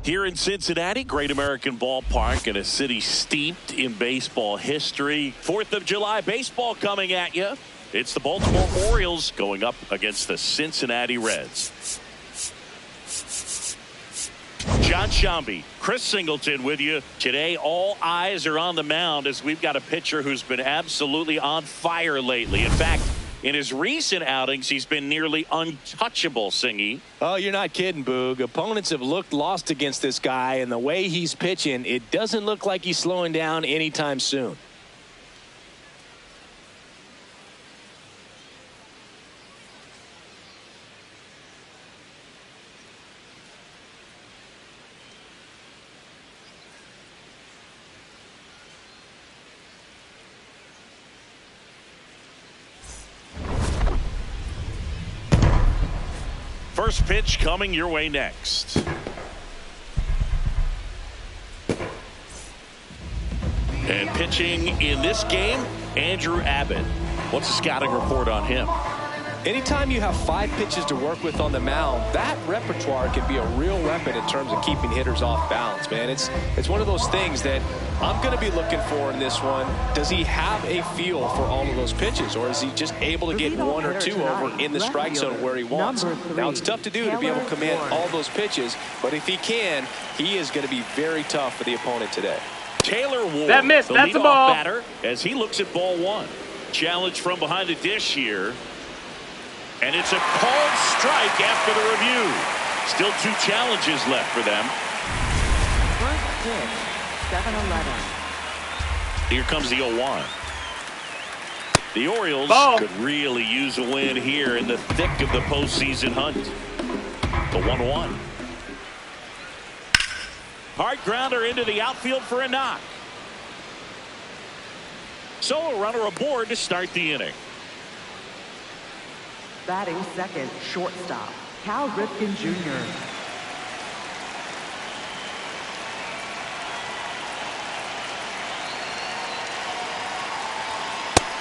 Here in Cincinnati, Great American Ballpark in a city steeped in baseball history. 4th of July baseball coming at you. It's the Baltimore Orioles going up against the Cincinnati Reds. John Shambi, Chris Singleton with you. Today, all eyes are on the mound as we've got a pitcher who's been absolutely on fire lately. In fact, in his recent outings, he's been nearly untouchable, Singy. Oh, you're not kidding, Boog. Opponents have looked lost against this guy, and the way he's pitching, it doesn't look like he's slowing down anytime soon. First pitch coming your way next. And pitching in this game, Andrew Abbott. What's the scouting report on him? Anytime you have 5 pitches to work with on the mound, that repertoire can be a real weapon in terms of keeping hitters off balance, man. It's one of those things that I'm going to be looking for in this one. Does he have a feel for all of those pitches, or is he just able to get 1 or 2 over in the strike zone where he wants? Now, it's tough to do to be able to command all those pitches, but if he can, he is going to be very tough for the opponent today. Taylor Ward, that missed. That's a ball. Batter, as he looks at ball 1. Challenge from behind the dish here. And it's a called strike after the review. Still 2 challenges left for them. First pitch, 7-11. Here comes the 0-1. The Orioles could really use a win here in the thick of the postseason hunt. The 1-1. Hard grounder into the outfield for a knock. So a runner aboard to start the inning. Batting second, shortstop, Cal Ripken Jr.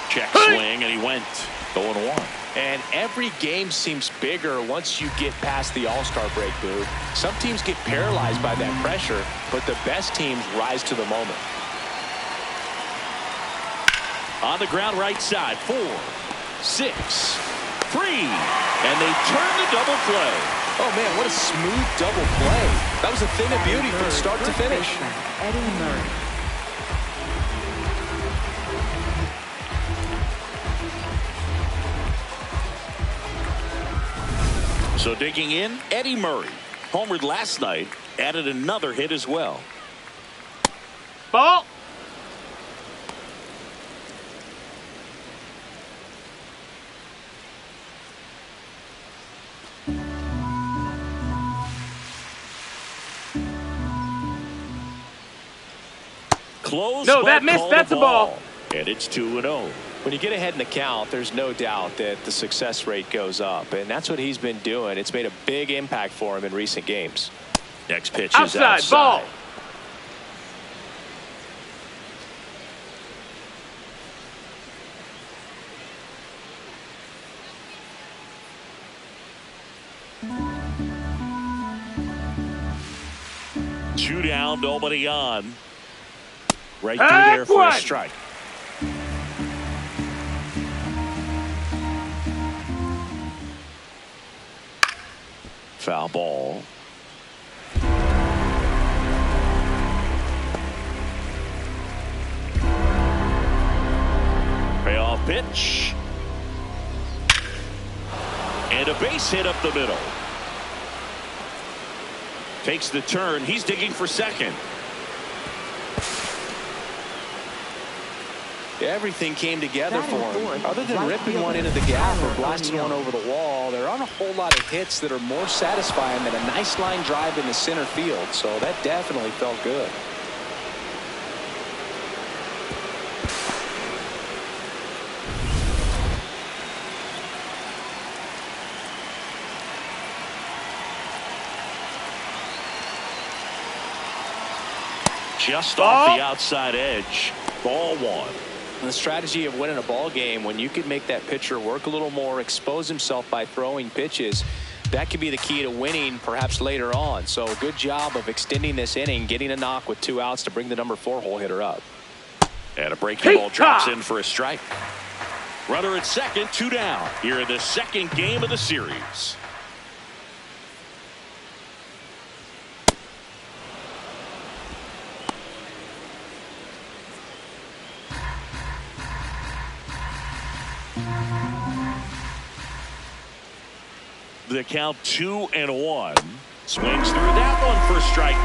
Check swing, and he went 0-1. And every game seems bigger once you get past the All-Star break, Boo. Some teams get paralyzed by that pressure, but the best teams rise to the moment. On the ground right side, 4, 6, 3, and they turn the double play. Oh man, what a smooth double play. That was a thing of beauty from start to finish. Eddie Murray. So digging in, Eddie Murray homered last night, added another hit as well. Ball. Close. No, that missed. That's a ball. And it's 2-0. When you get ahead in the count, there's no doubt that the success rate goes up, and that's what he's been doing. It's made a big impact for him in recent games. Next pitch is outside. Ball. Two down, nobody on. Right through there for a strike. Foul ball. Payoff pitch. And a base hit up the middle. Takes the turn. He's digging for second. Everything came together for him. Other than ripping one into the gap or blasting one over the wall, there aren't a whole lot of hits that are more satisfying than a nice line drive in the center field. So that definitely felt good. Just off the outside edge. Ball 1. The strategy of winning a ball game, when you can make that pitcher work a little more, expose himself by throwing pitches, that could be the key to winning perhaps later on. So good job of extending this inning, getting a knock with 2 outs to bring the number 4 hole hitter up. And a breaking ball drops in for a strike. Runner at second, 2 down here in the second game of the series. The count 2-1. Swings through that one for strike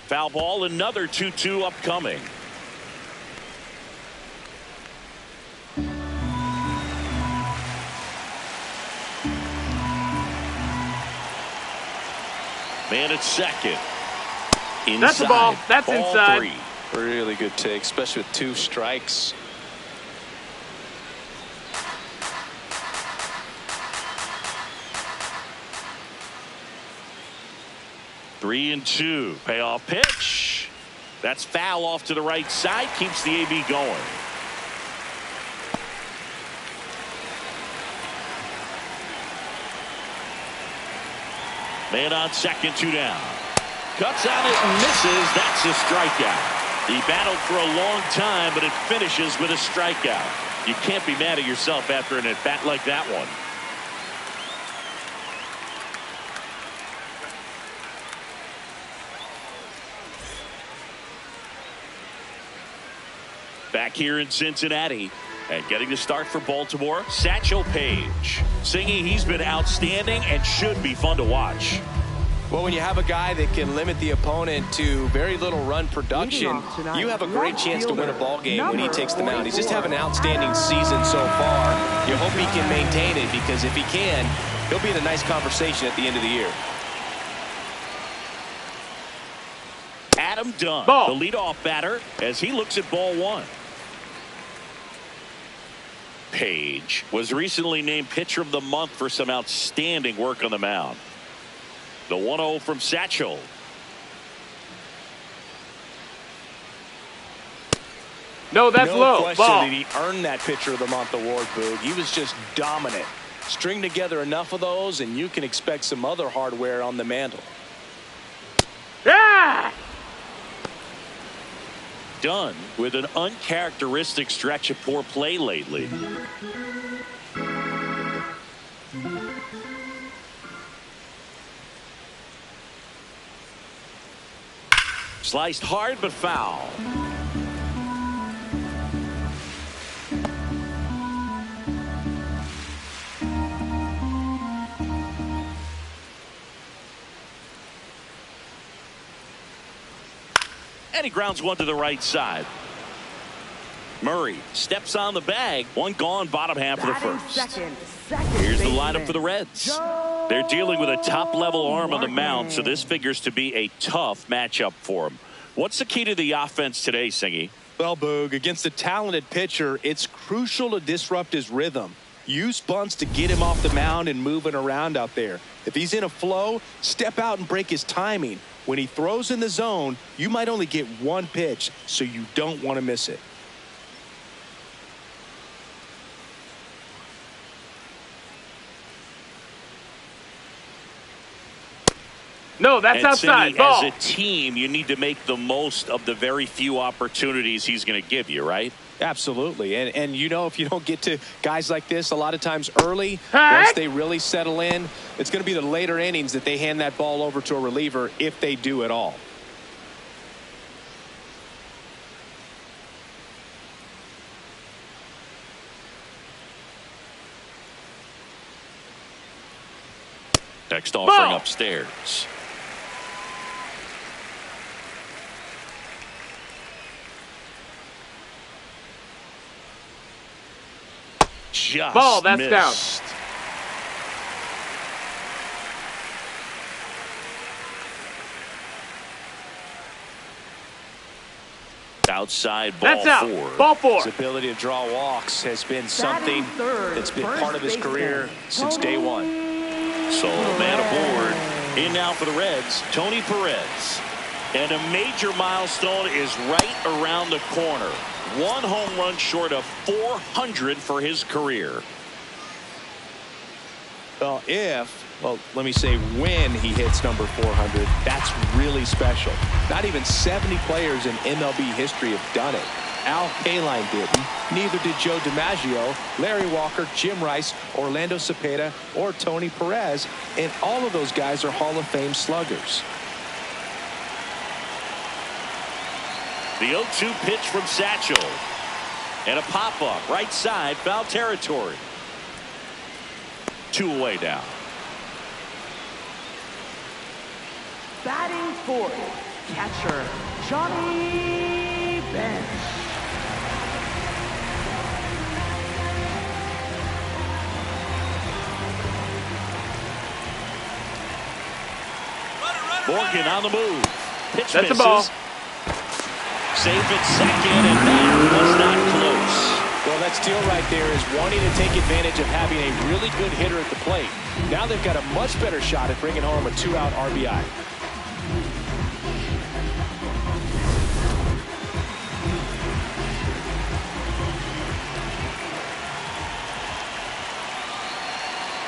2. Foul ball, another 2-2 upcoming. Man at second. Inside. That's a ball. That's ball inside. 3. Really good take, especially with 2 strikes. Three and 2. Payoff pitch. That's foul off to the right side. Keeps the AB going. Man on second, 2 down. Cuts on it and misses. That's a strikeout. He battled for a long time, but it finishes with a strikeout. You can't be mad at yourself after an at-bat like that one. Back here in Cincinnati and getting the start for Baltimore, Satchel Paige. Singing, he's been outstanding and should be fun to watch. Well, when you have a guy that can limit the opponent to very little run production, you have a great chance to win a ball game when he takes the mound. He's just having an outstanding season so far. You hope he can maintain it, because if he can, he'll be in a nice conversation at the end of the year. Adam Dunn, Ball. the leadoff batter, as he looks at ball 1. Paige was recently named pitcher of the month for some outstanding work on the mound. The 1-0 from Satchel. No, that's low. No question Ball. that he earned that pitcher of the month award, Boog. He was just dominant. String together enough of those and you can expect some other hardware on the mantle. Yeah! Dunn with an uncharacteristic stretch of poor play lately. Sliced hard but foul. And he grounds one to the right side. Murray steps on the bag. One gone, bottom half of the first. Here's the lineup for the Reds. They're dealing with a top-level arm on the mound, so this figures to be a tough matchup for him. What's the key to the offense today, Singy? Well, Boog, against a talented pitcher, it's crucial to disrupt his rhythm. Use bunts to get him off the mound and moving around out there. If he's in a flow, step out and break his timing. When he throws in the zone, you might only get one pitch, so you don't want to miss it. No, that's and outside. Singy, Ball. as a team, you need to make the most of the very few opportunities he's going to give you, right? Absolutely. And you know, if you don't get to guys like this a lot of times early, Hey! once they really settle in, it's going to be the later innings that they hand that ball over to a reliever, if they do at all. Next offering Ball. upstairs. Just Ball, that's missed. Outside ball That's out. 4. Ball 4. His ability to draw walks has been something that's been part of his career since day one. So the man aboard. In now for the Reds, Tony Perez. And a major milestone is right around the corner. One home run short of 400 for his career. Well, let me say when he hits number 400, that's really special. Not even 70 players in MLB history have done it. Al Kaline didn't. Neither did Joe DiMaggio, Larry Walker, Jim Rice, Orlando Cepeda, or Tony Perez. And all of those guys are Hall of Fame sluggers. The 0-2 pitch from Satchel. And a pop-up right side, foul territory. 2 away now. Batting fourth, catcher, Johnny Bench. Morgan on the move. Pitch That's misses. a ball. Safe at second, and that was not close. Well, that steal right there is wanting to take advantage of having a really good hitter at the plate. Now they've got a much better shot at bringing home a 2-out RBI.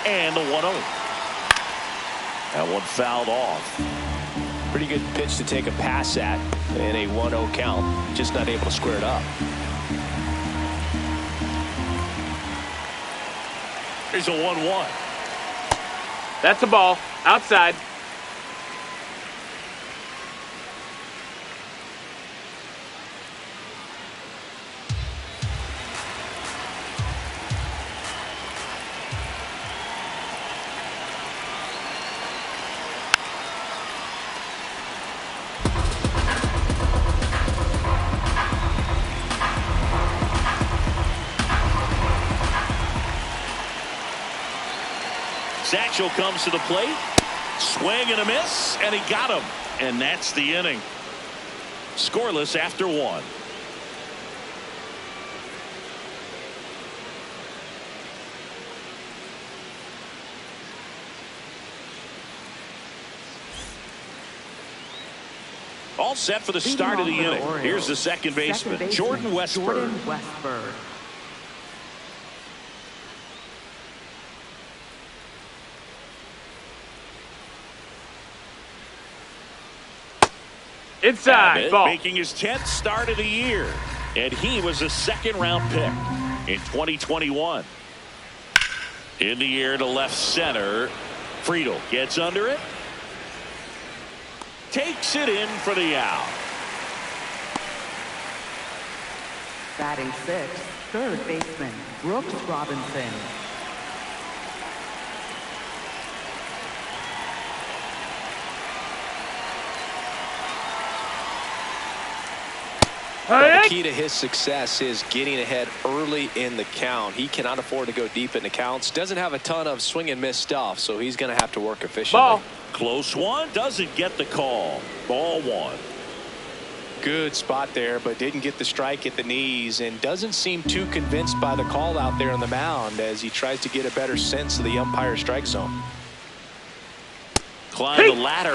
And the 1-0. That one fouled off. Pretty good pitch to take a pass at in a 1-0 count. Just not able to square it up. Here's a 1-1. That's a ball. Outside. Satchel comes to the plate. Swing and a miss, and he got him. And that's the inning. Scoreless after 1. All set for the start of the inning. Here's the second baseman, Jordan Westburg. Inside. Ball. Making his 10th start of the year. And he was a second-round pick in 2021. In the air to left center. Friedel gets under it. Takes it in for the out. Batting sixth, third baseman, Brooks Robinson. Well, the key to his success is getting ahead early in the count. He cannot afford to go deep in the counts. Doesn't have a ton of swing and miss stuff, so he's going to have to work efficiently. Ball. Close one. Doesn't get the call. Ball 1. Good spot there, but didn't get the strike at the knees and doesn't seem too convinced by the call out there on the mound as he tries to get a better sense of the umpire strike zone. Climb the ladder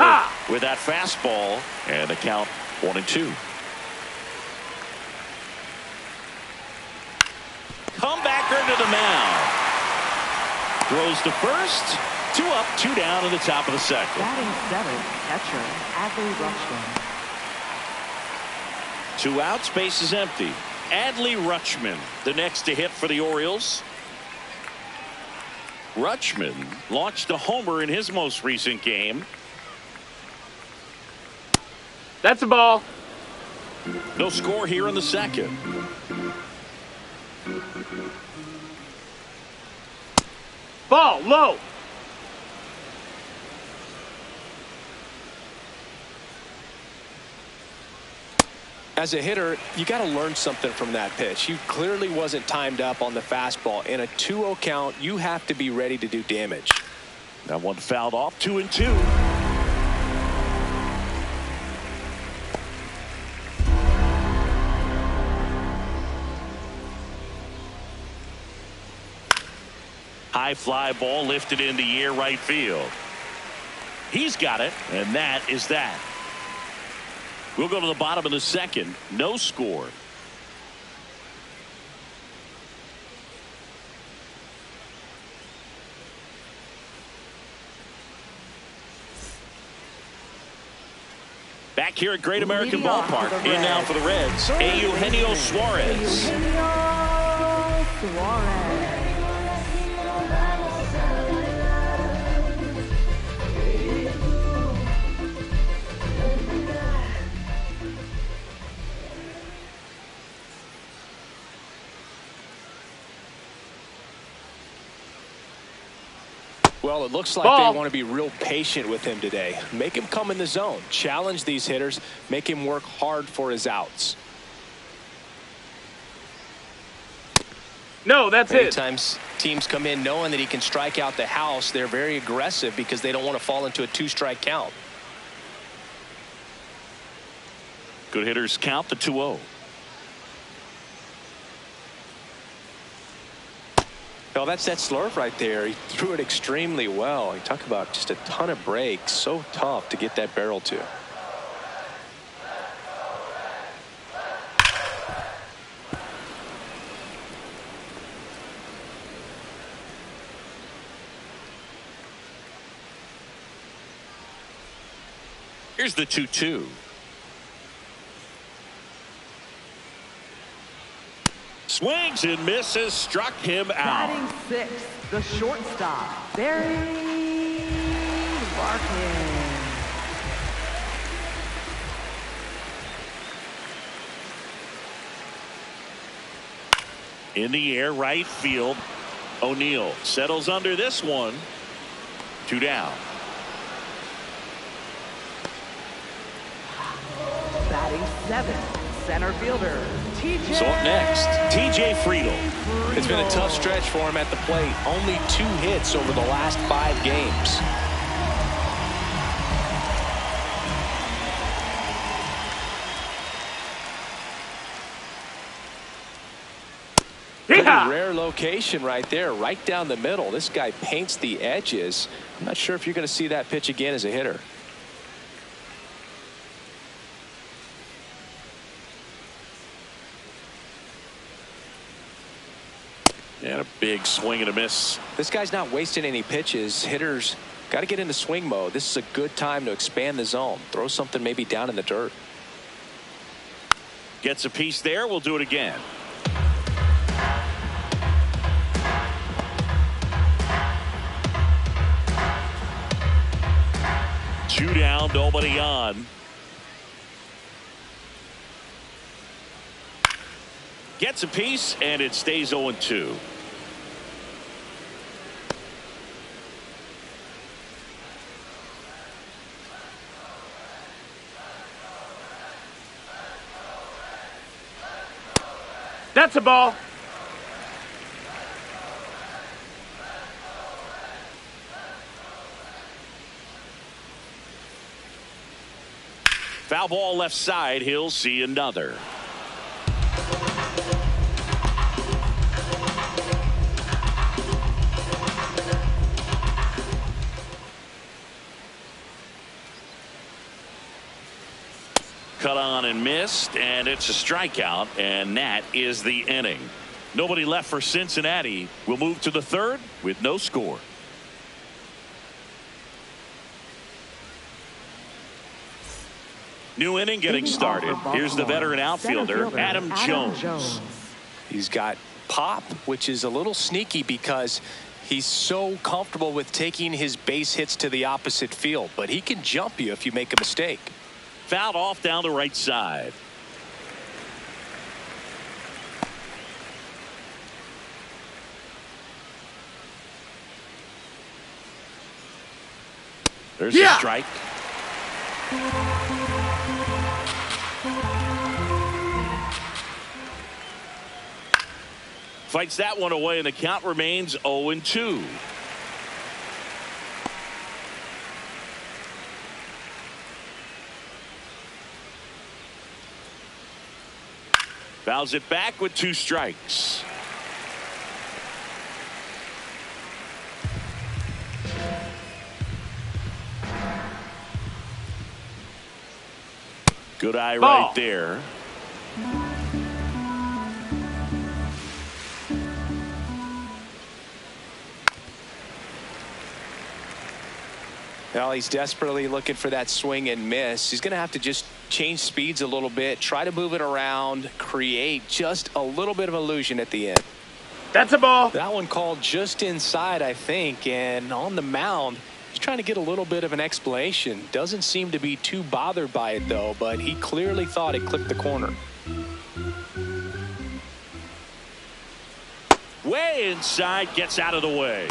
with that fastball, and the count 1-2. Comebacker to the mound. Throws to first. 2 up, 2 down in the top of the second. Batting seventh, catcher, Adley Rutschman. 2 outs, base is empty. Adley Rutschman, the next to hit for the Orioles. Rutschman launched a homer in his most recent game. That's a ball. No score here in the second. Ball low. As a hitter, you got to learn something from that pitch. He clearly wasn't timed up on the fastball. In a 2-0 count, you have to be ready to do damage. That one fouled off. 2-2. High fly ball lifted in the air right field. He's got it, and that is that. We'll go to the bottom of the second. No score. Back here at Great American Ballpark. In now for the Reds, Eugenio Suarez. Eugenio Suarez. Well, it looks like Ball. they want to be real patient with him today. Make him come in the zone. Challenge these hitters. Make him work hard for his outs. No, that's Many it. times teams come in knowing that he can strike out the house. They're very aggressive because they don't want to fall into a 2-strike count. Good hitters count the 2-0. Well, that's that slurve right there. He threw it extremely well. You talk about just a ton of breaks. So tough to get that barrel to. Here's the 2-2. Swings and misses, struck him out. Batting sixth, the shortstop, Barry Larkin. In the air, right field. O'Neill settles under this one. 2 down. Batting seventh, center fielder, TJ. So up next, TJ Friedel. It's been a tough stretch for him at the plate. Only 2 hits over the last 5 games. Pretty rare location right there, right down the middle. This guy paints the edges. I'm not sure if you're going to see that pitch again as a hitter. And a big swing and a miss. This guy's not wasting any pitches. Hitters got to get into swing mode. This is a good time to expand the zone. Throw something maybe down in the dirt. Gets a piece there. We'll do it again. Two down, nobody on. Gets a piece, and it stays 0-2. That's a ball. Foul ball left side. He'll see another. Cut on and missed, and it's a strikeout, and that is the inning. Nobody left for Cincinnati. We'll move to the third with no score. New inning getting started. Here's the veteran outfielder, Adam Jones. He's got pop, which is a little sneaky because he's so comfortable with taking his base hits to the opposite field, but he can jump you if you make a mistake. Fouled off down the right side. There's a strike. Fights that one away, and the count remains 0-2. Fouls it back with 2 strikes. Good eye Ball. right there. Well, he's desperately looking for that swing and miss. He's going to have to just change speeds a little bit, try to move it around, create just a little bit of illusion at the end. That's a ball. That one called just inside, I think, and on the mound, he's trying to get a little bit of an explanation. Doesn't seem to be too bothered by it, though, but he clearly thought it clipped the corner. Way inside, gets out of the way.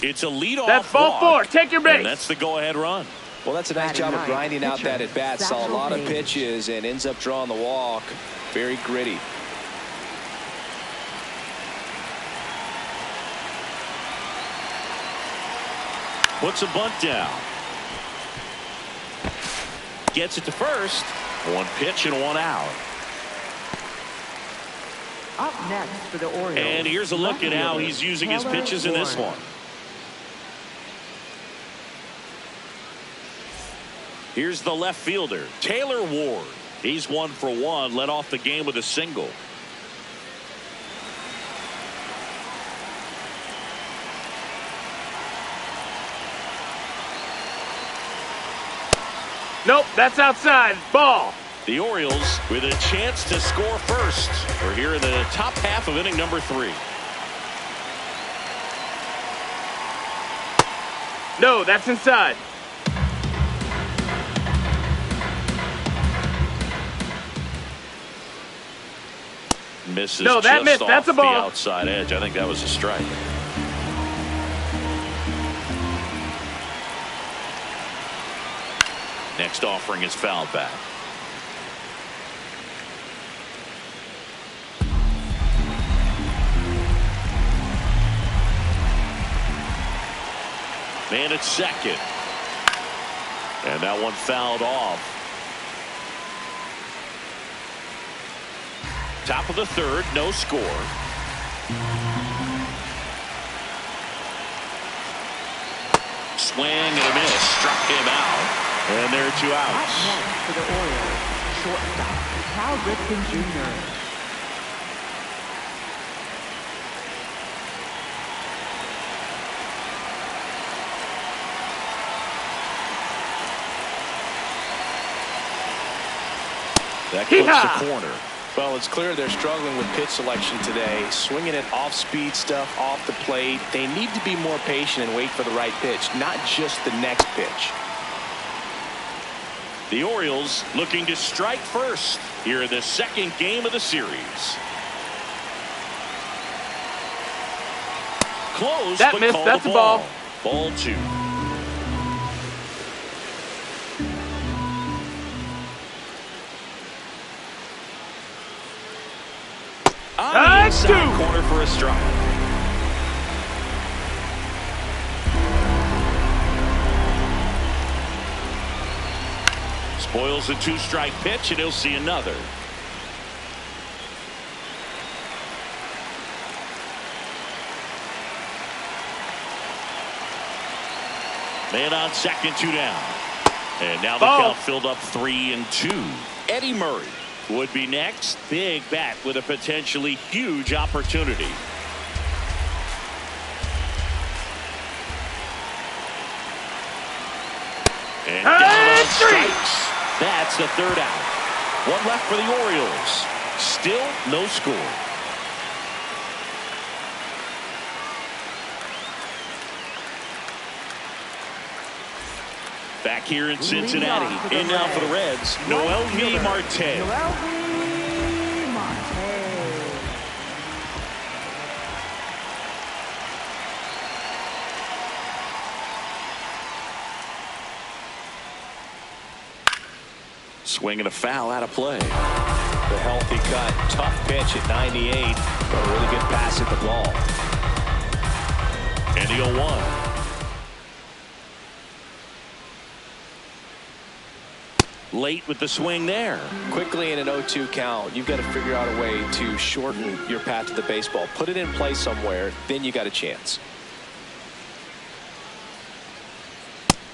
It's a leadoff That's ball walk, 4. Take your base. and that's the go-ahead run. Well, that's a nice job of grinding out that at-bat. Saw a lot of pitches and ends up drawing the walk. Very gritty. Puts a bunt down. Gets it to first. One pitch and one out. Up next for the Orioles. And here's a look at how he's using his pitches in this one. Here's the left fielder, Taylor Ward. He's 1 for 1, led off the game with a single. Nope, that's outside. Ball. The Orioles with a chance to score first. We're here in the top half of inning number 3. No, that's inside. Misses No, that just missed. off That's a the ball. outside edge. I think that was a strike. Next offering is fouled back. Man at second. And that one fouled off. Top of the 3rd, no score. Swing and a miss, struck him out. And there are 2 Up outs. next for the Orioles, shortstop, Cal Ripken Jr. That clips Hee-haw! the corner. Well, it's clear they're struggling with pitch selection today. Swinging it off-speed stuff off the plate. They need to be more patient and wait for the right pitch, not just the next pitch. The Orioles looking to strike first here in the 2nd game of the series. Close, That but missed. called That's a a ball. Ball 2. On the inside corner for a strike. Spoils a 2-strike pitch, and he'll see another. Man on second, 2 down. And now the count filled up 3-2. Eddie Murray would be next. Big bat with a potentially huge opportunity. And down on strikes. That's the 3rd out. 1 left for the Orioles. Still no score. Back here in Cincinnati. In now for the Reds, MLB Marte. MLB Marte. Swing and a foul out of play. The healthy cut. Tough pitch at 98. But a really good pass at the ball. And the 0-1. Late with the swing there. Quickly in an 0-2 count, you've got to figure out a way to shorten your path to the baseball. Put it in play somewhere, then you got a chance.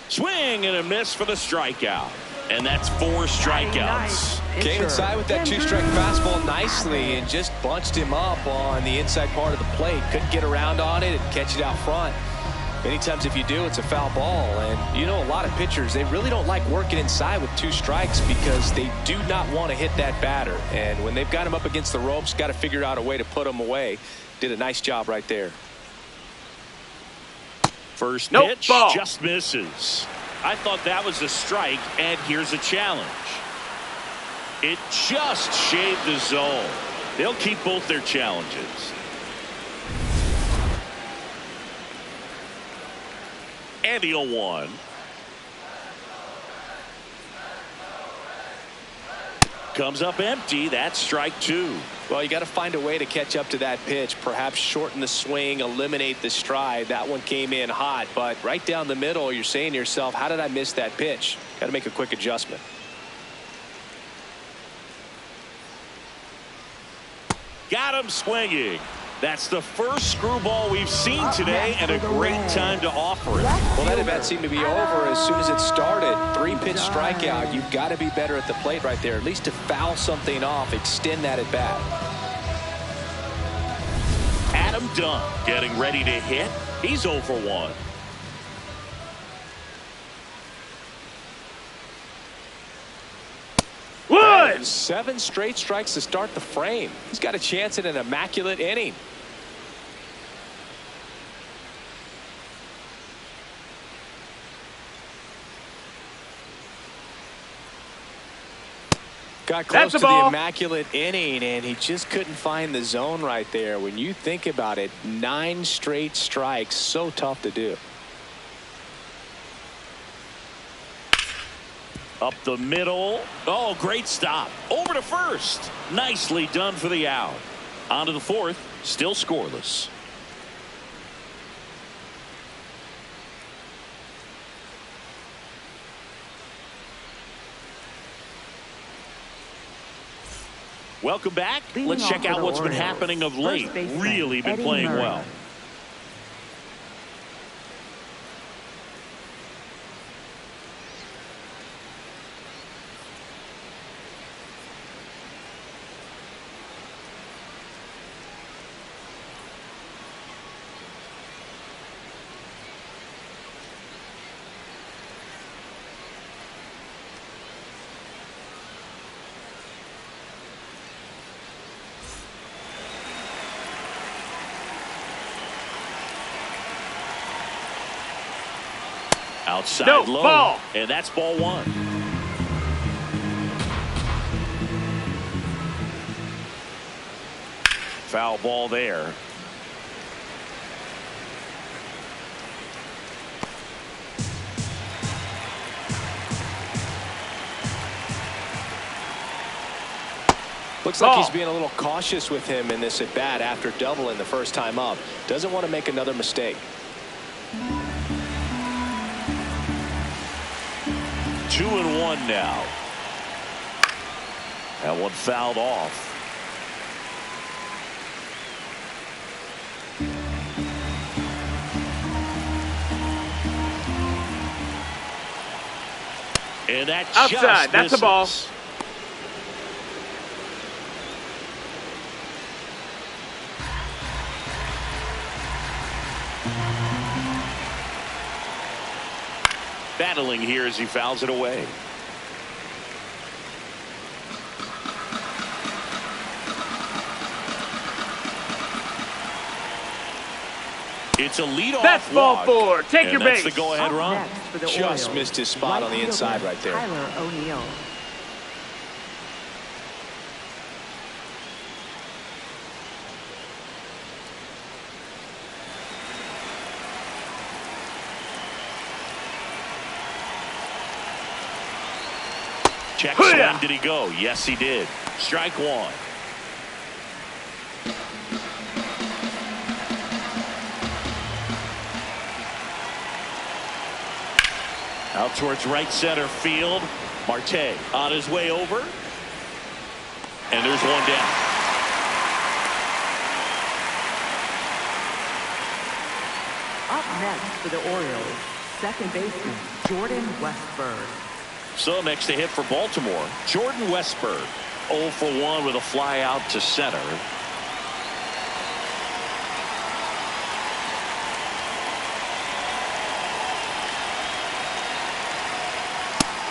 Swing and a miss for the strikeout. And that's 4 strikeouts. Came inside with that 2-strike fastball nicely and just bunched him up on the inside part of the plate. Couldn't get around on it and catch it out front. Many times if you do, it's a foul ball. And you know, a lot of pitchers, they really don't like working inside with 2 strikes because they do not want to hit that batter. And when they've got him up against the ropes, got to figure out a way to put him away. Did a nice job right there. First Nope, pitch ball. just misses. I thought that was a strike, and here's a challenge. It just shaved the zone. They'll keep both their challenges. And the 0-1. Comes up empty. That's strike 2. Well, you got to find a way to catch up to that pitch. Perhaps shorten the swing, eliminate the stride. That one came in hot, but right down the middle, you're saying to yourself, how did I miss that pitch? Got to make a quick adjustment. Got him swinging. That's the first screwball we've seen today, and a great time to offer it. Well, that event seemed to be over as soon as it started. 3-pitch strikeout. You've got to be better at the plate right there, at least to foul something off, extend that at bat. Adam Dunn getting ready to hit. He's 0 for 1. Wood! 7 straight strikes to start the frame. He's got a chance at an immaculate inning. Got close to the immaculate inning, and he just couldn't find the zone right there. When you think about it, 9 straight strikes, so tough to do. Up the middle. Oh, great stop. Over to first. Nicely done for the out. On to the 4th. Still scoreless. Welcome back. Let's check out what's been happening of late. Really been playing well. Outside low. Ball. And that's ball 1. Foul ball there. Looks like he's being a little cautious with him in this at bat after doubling the first time up. Doesn't want to make another mistake. 2-1 now. That one fouled off. And that outside. That's a ball. Battling here as he fouls it away. It's a leadoff That's ball walk. 4. Take your base. That's the go-ahead run. Just missed his spot on the inside right there. Tyler O'Neill. Check swing. Did he go? Yes, he did. Strike 1. Out towards right center field. Marte on his way over. And there's one down. Up next for the Orioles, second baseman Jordan Westburg. So next to hit for Baltimore, Jordan Westburg. 0 for 1 with a fly out to center.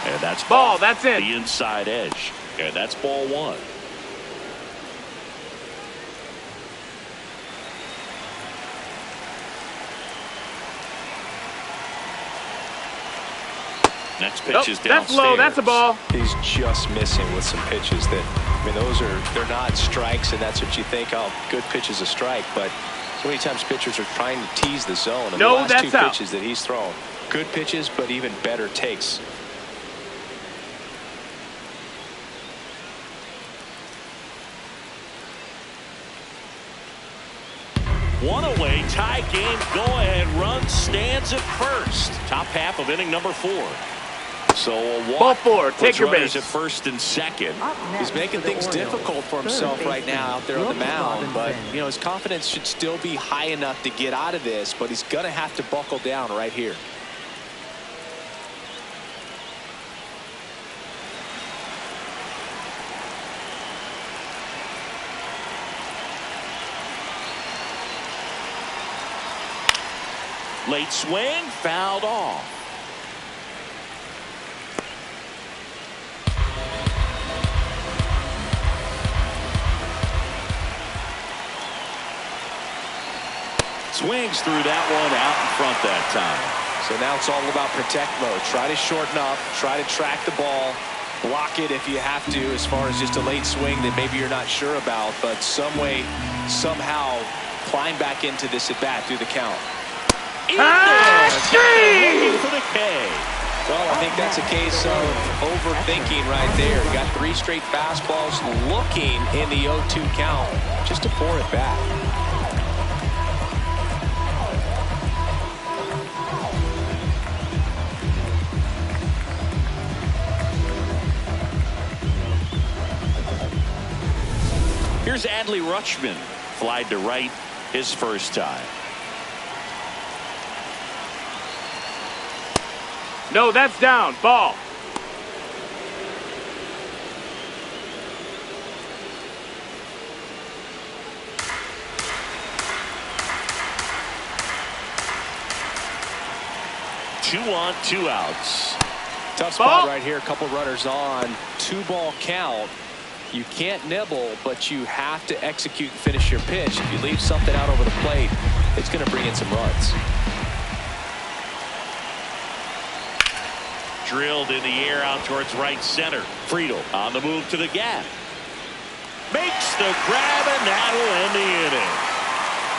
And that's ball. That's it. The inside edge. And that's ball 1. Next pitch is downstairs. That's low. That's a ball. He's just missing with some pitches that, I mean, they're not strikes, and that's what you think. Oh, good pitch is a strike, but so many times pitchers are trying to tease the zone. And No, the last that's two out. pitches that he's thrown, good pitches, but even better takes. One away, tie game, go-ahead run stands at first. Top half of inning number 4. So a walk. Ball 4. Take your runners base. at first and second. He's making things difficult for himself right now out there on the mound, but you know his confidence should still be high enough to get out of this, but he's going to have to buckle down right here. Late swing, fouled off. Swings through that one out in front that time. So now it's all about protect mode. Try to shorten up, try to track the ball, block it if you have to, as far as just a late swing that maybe you're not sure about, but some way, somehow climb back into this at bat through the count. For the K. Well, I think that's a case of overthinking right there. Got 3 straight fastballs looking in the 0-2 count just to pour it back. Here's Adley Rutschman. Flied to right his first time. No, that's down. Ball. Two on, 2 outs. Tough spot right here. A couple runners on. 2-ball count. You can't nibble, but you have to execute and finish your pitch. If you leave something out over the plate, it's going to bring in some runs. Drilled in the air out towards right center. Friedel on the move to the gap. Makes the grab, and that'll end the inning.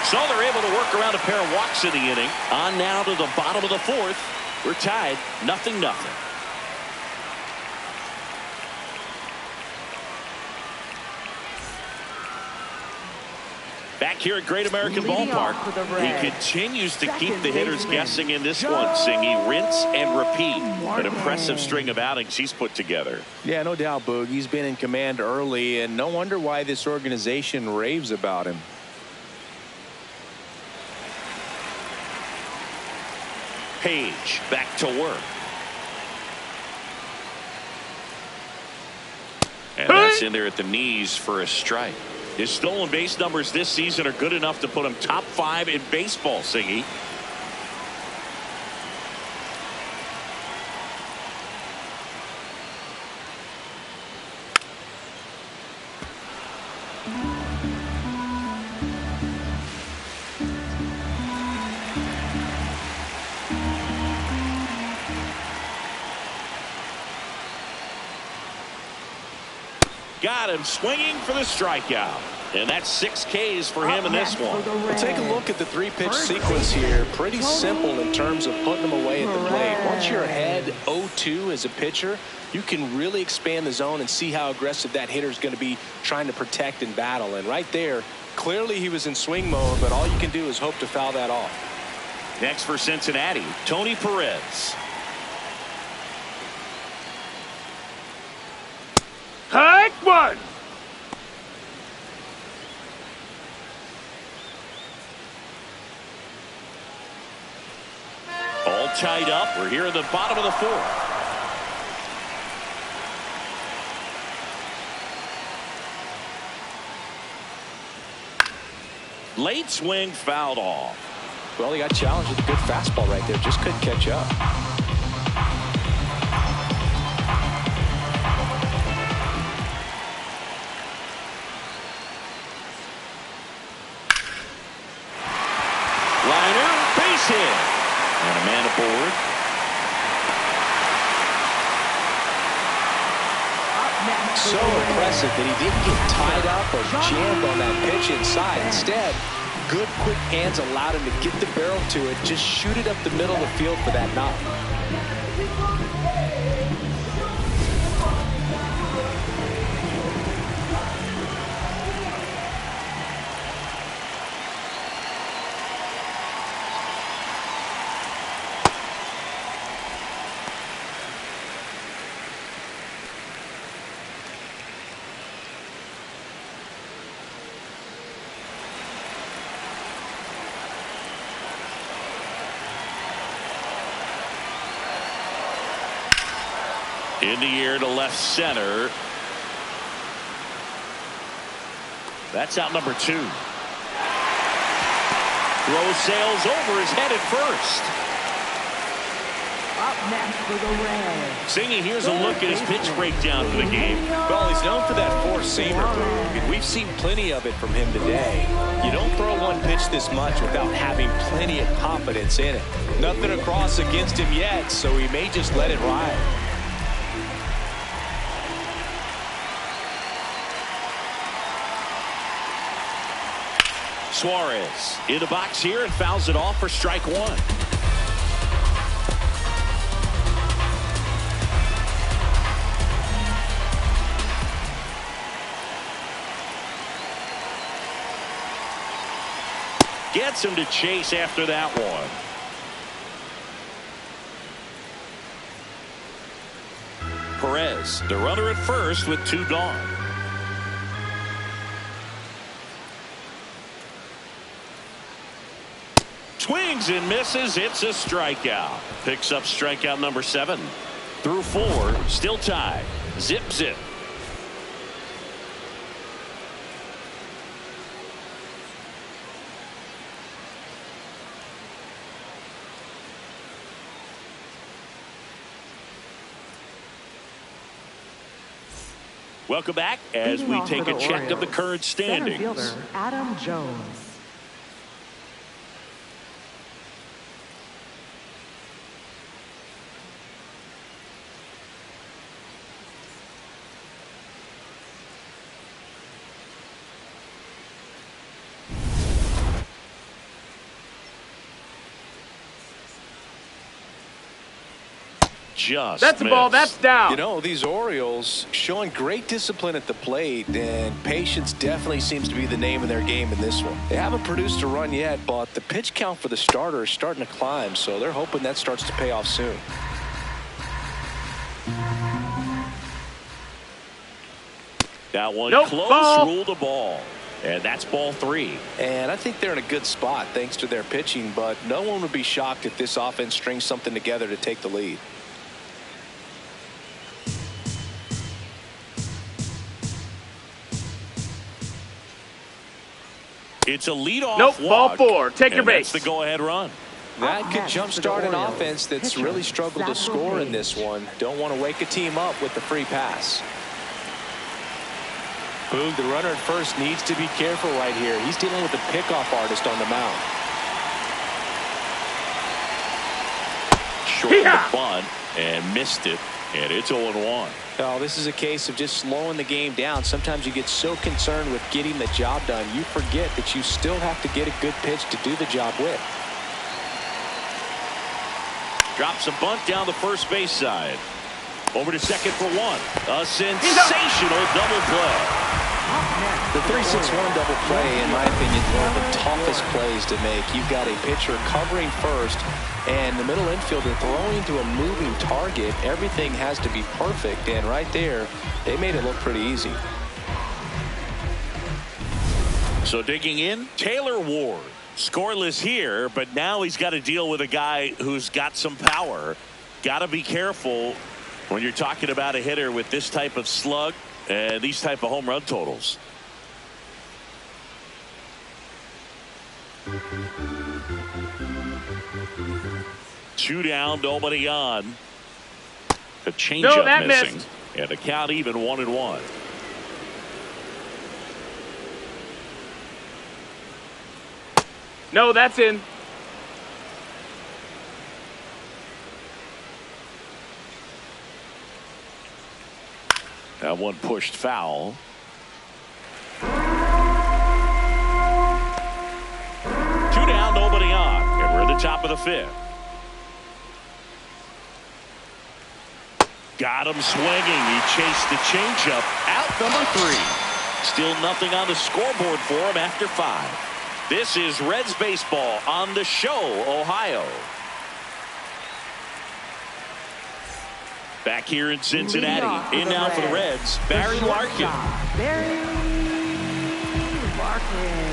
So they're able to work around a pair of walks in the inning. On now to the bottom of the 4th. We're tied 0-0. Back here at Great American Ballpark, he continues to keep the hitters guessing in this one. Singy, rinse and repeat. An impressive string of outings he's put together. Yeah, no doubt, Boog. He's been in command early, and no wonder why this organization raves about him. Page back to work. And that's in there at the knees for a strike. His stolen base numbers this season are good enough to put him top 5 in baseball, Singy. Got him swinging for the strikeout. And that's 6 Ks for him in this one. Well, take a look at the 3-pitch sequence here. Pretty simple in terms of putting them away at the plate. Once you're ahead 0-2 as a pitcher, you can really expand the zone and see how aggressive that hitter is going to be trying to protect and battle. And right there, clearly he was in swing mode, but all you can do is hope to foul that off. Next for Cincinnati, Tony Perez. Hike one. All tied up. We're here in the bottom of the fourth. Late swing fouled off. Well, he got challenged with a good fastball right there. Just couldn't catch up. Liner, base hit. And a man aboard. So impressive that he didn't get tied up or jammed on that pitch inside. Instead, good quick hands allowed him to get the barrel to it, just shoot it up the middle of the field for that knock. In the air to left center. That's out number 2. Throw sails over his head at first. Up next for the Reds. Singy, here's a look at his pitch breakdown for the game. Well, he's known for that four-seamer move, and we've seen plenty of it from him today. You don't throw one pitch this much without having plenty of confidence in it. Nothing across against him yet, so he may just let it ride. Suarez in the box here and fouls it off for strike 1. Gets him to chase after that one. Perez, the runner at first with 2 gone. Swings and misses. It's a strikeout. Picks up strikeout number 7. Through 4, still tied. Zip, zip. Welcome back as we take a check of the current standings. Center fielder Adam Jones. Just That's a ball. That's down. You know, these Orioles showing great discipline at the plate, and patience definitely seems to be the name of their game in this one. They haven't produced a run yet, but the pitch count for the starter is starting to climb, so they're hoping that starts to pay off soon. That one Nope, close, ball. ruled a ball. And that's ball 3. And I think they're in a good spot thanks to their pitching, but no one would be shocked if this offense strings something together to take the lead. It's a leadoff Nope, ball walk, 4. Take your and that's base. the go-ahead run. That could next jumpstart for an the Orioles, offense that's pitcher, really struggled to Zachary score in Page. this one. Don't want to wake a team up with the free pass. Boog, the runner at first, needs to be careful right here. He's dealing with a pickoff artist on the mound. Short of the bunt and missed it, and it's 0-1. Oh, this is a case of just slowing the game down. Sometimes you get so concerned with getting the job done, you forget that you still have to get a good pitch to do the job with. Drops a bunt down the first base side. Over to second for 1. A sensational double play. Up next The 3-6-1 double play, in my opinion, is one of the toughest plays to make. You've got a pitcher covering first, and the middle infielder throwing to a moving target. Everything has to be perfect, and right there, they made it look pretty easy. So digging in, Taylor Ward. Scoreless here, but now he's got to deal with a guy who's got some power. Got to be careful when you're talking about a hitter with this type of slug and these type of home run totals. Two down, nobody on. The changeup missing. Missed. And the count even 1-1. No, that's in. That one pushed foul. Two down, nobody on. And we're at the top of the fifth. Got him swinging. He chased the changeup. Out number 3. Still nothing on the scoreboard for him after 5. This is Reds baseball on the show, Ohio. Back here in Cincinnati. In now for the Reds, Barry Larkin. Barry Larkin.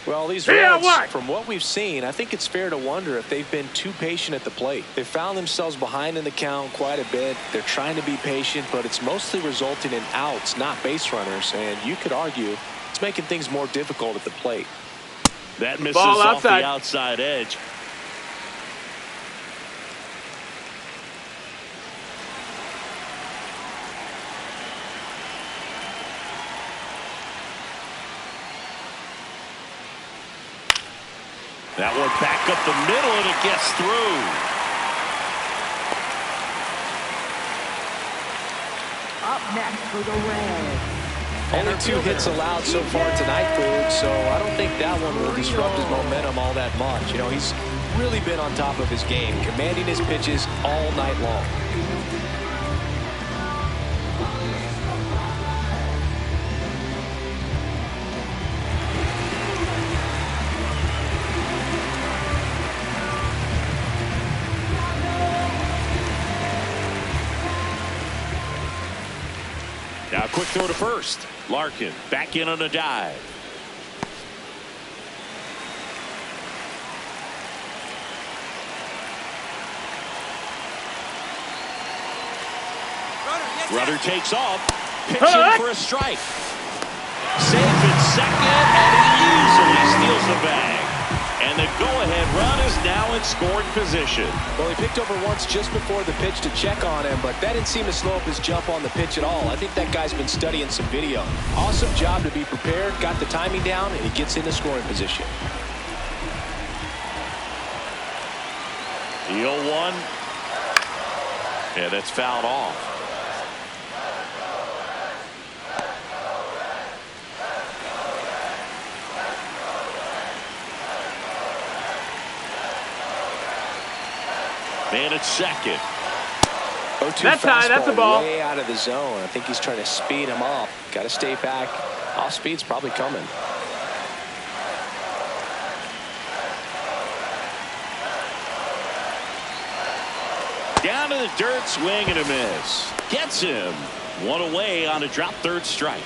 Well, these Yeah, Reds, what? from what we've seen, I think it's fair to wonder if they've been too patient at the plate. They found themselves behind in the count quite a bit. They're trying to be patient, but it's mostly resulting in outs, not base runners. And you could argue it's making things more difficult at the plate. That misses Ball off outside. the outside edge. That one back up the middle, and it gets through. Up next for the Reds. Only 2 hits allowed so far tonight, Food, so I don't think that one will disrupt his momentum all that much. You know, he's really been on top of his game, commanding his pitches all night long. Now a quick throw to first. Larkin back in on a dive. Runner takes off. Pitching for a strike. Safe at second, and he easily steals the bag. And the go-ahead run is now in scoring position. Well, he picked over once just before the pitch to check on him, but that didn't seem to slow up his jump on the pitch at all. I think that guy's been studying some video. Awesome job to be prepared, got the timing down, and he gets into scoring position. The 0-1. Yeah, that's fouled off. Man at second. 0-2 That's high. That's a ball. Way out of the zone. I think he's trying to speed him up. Got to stay back. Off speed's probably coming. Down to the dirt, swing and a miss. Gets him. One away on a drop third strike.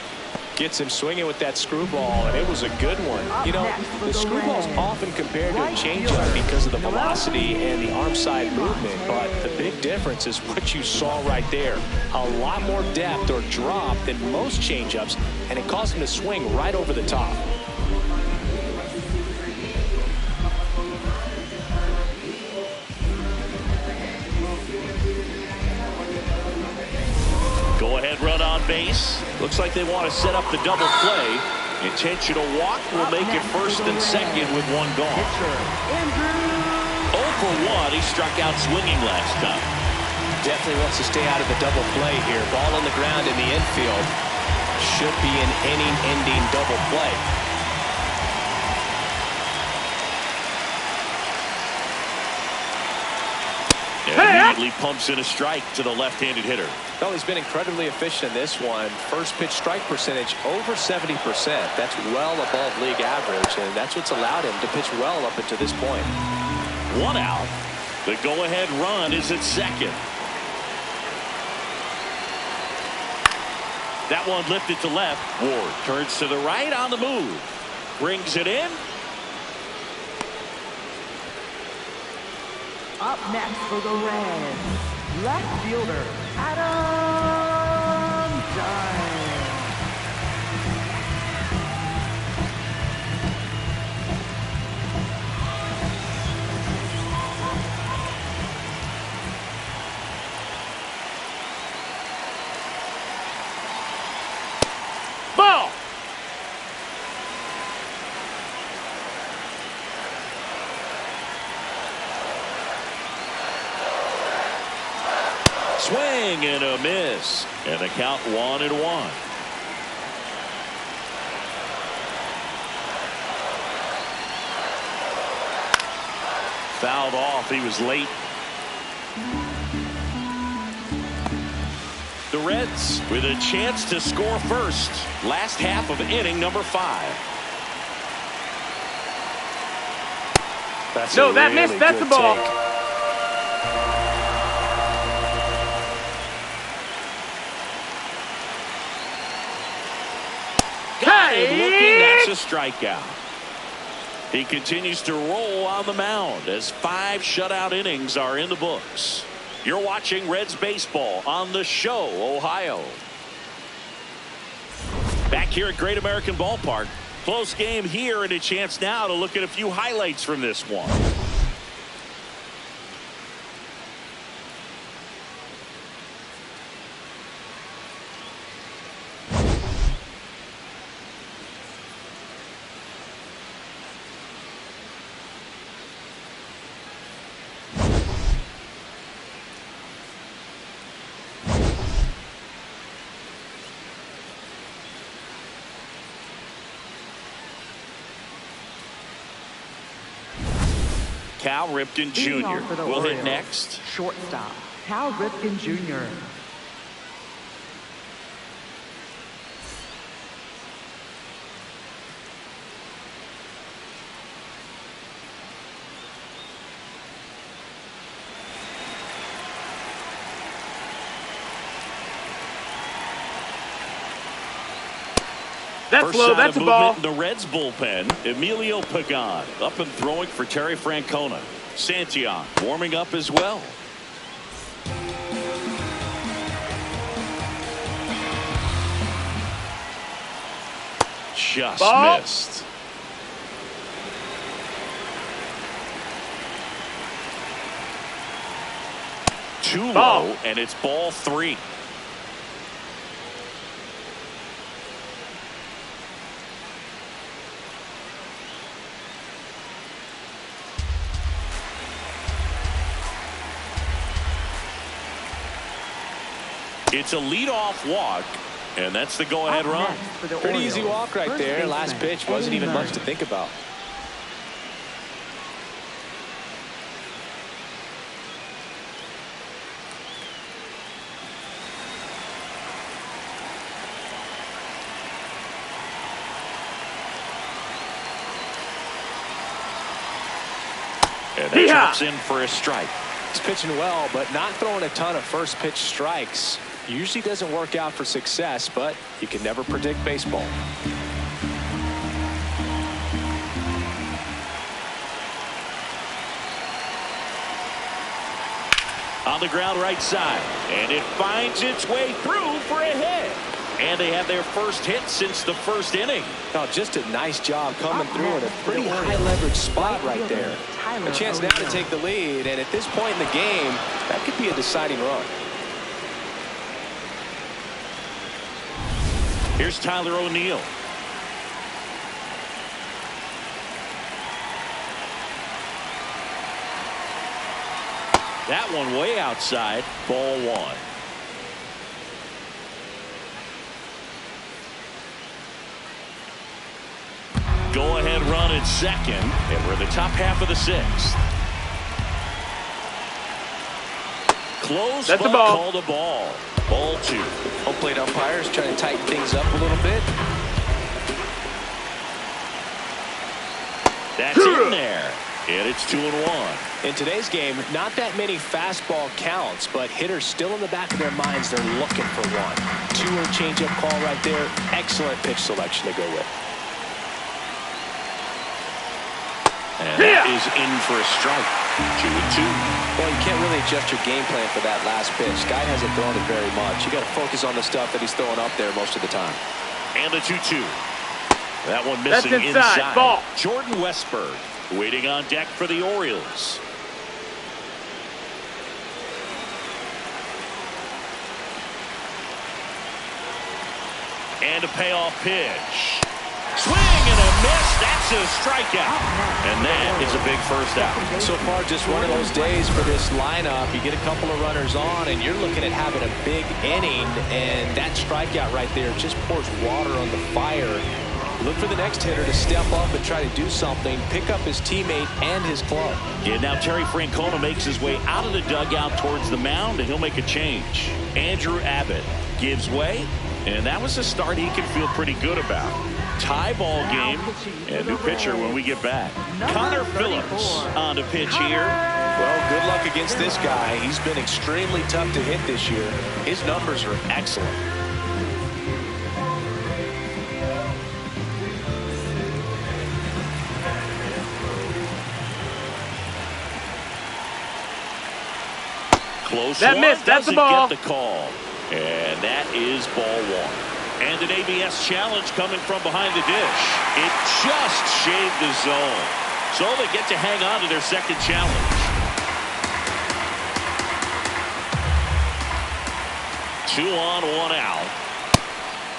Gets him swinging with that screwball, and it was a good one. You know, the screwball's often compared to a changeup because of the velocity and the arm side movement, but the big difference is what you saw right there. A lot more depth or drop than most changeups, and it caused him to swing right over the top. Go-ahead run on base. Looks like they want to set up the double play. Intentional walk will make it first and second with one gone. 0 for 1. He struck out swinging last time. Definitely wants to stay out of the double play here. Ball on the ground in the infield. Should be an inning-ending double play. And he immediately pumps in a strike to the left-handed hitter. Well, he's been incredibly efficient in this one. First pitch strike percentage over 70%. That's well above league average, and that's what's allowed him to pitch well up until this point. 1 out. The go-ahead run is at second. That one lifted to left. Ward turns to the right on the move. Brings it in. Up next for the Reds, left fielder, Adam Dunn. Ball. Swing and a miss. And the count 1-1. Fouled off. He was late. The Reds with a chance to score first. Last half of inning number 5. That's No, that missed. That's the ball. Got him looking. That's a strikeout. He continues to roll on the mound as 5 shutout innings are in the books. You're watching Reds baseball on The Show, Ohio. Back here at Great American Ballpark. Close game here, and a chance now to look at a few highlights from this one. Cal Ripken Leading off Jr. for the will hit Orioles, next. shortstop, Cal Ripken Jr. That's First low. sign That's of a ball. movement in the Reds bullpen. Emilio Pagan up and throwing for Terry Francona. Santillan warming up as well. Just Ball. missed. Too Ball. low, and it's ball 3. It's a leadoff walk, and that's the go-ahead Up run. next for the Pretty Orioles, easy walk right first there. Last baseman, pitch wasn't Eddie even much Murray. to think about. And that Yeehaw! chops in for a strike. He's pitching well, but not throwing a ton of first pitch strikes. Usually doesn't work out for success, but you can never predict baseball. On the ground right side, and it finds its way through for a hit. And they have their first hit since the first inning. Oh, just a nice job coming Up through in a next for pretty the high Orioles, leverage spot right right fielder, there. Tyler A chance now to O'Neill. take the lead, and at this point in the game, that could be a deciding run. Here's Tyler O'Neill. That one way outside, ball 1. Go ahead run at second, and we're in the top half of the 6th. Close, That's a but ball. called a ball. Ball 2. Home plate umpires trying to tighten things up a little bit. That's in there. And it's 2-1. In today's game, not that many fastball counts, but hitters still in the back of their minds, they're looking for one. 2-0 changeup call right there. Excellent pitch selection to go with. And that is in for a strike. 2-2. Well, you can't really adjust your game plan for that last pitch. Guy hasn't thrown it very much. You got to focus on the stuff that he's throwing up there most of the time. And the 2-2. That one missing That's inside. Ball. Jordan Westburg waiting on deck for the Orioles. And a payoff pitch. Swing and a miss. That's a strikeout. And that is a big first out. So far, just one of those days for this lineup. You get a couple of runners on, and you're looking at having a big inning, and that strikeout right there just pours water on the fire. Look for the next hitter to step up and try to do something, pick up his teammate and his club. Yeah, now Terry Francona makes his way out of the dugout towards the mound, and he'll make a change. Andrew Abbott gives way, and that was a start he can feel pretty good about. Tie ball game, and new pitcher when we get back. Connor Phillips on to pitch here. Well, good luck against this guy. He's been extremely tough to hit this year. His numbers are excellent. Close That one, missed. That's a doesn't ball. get the call. And that is ball 1. And an ABS challenge coming from behind the dish. It just shaved the zone. So they get to hang on to their second challenge. 2 on, 1 out.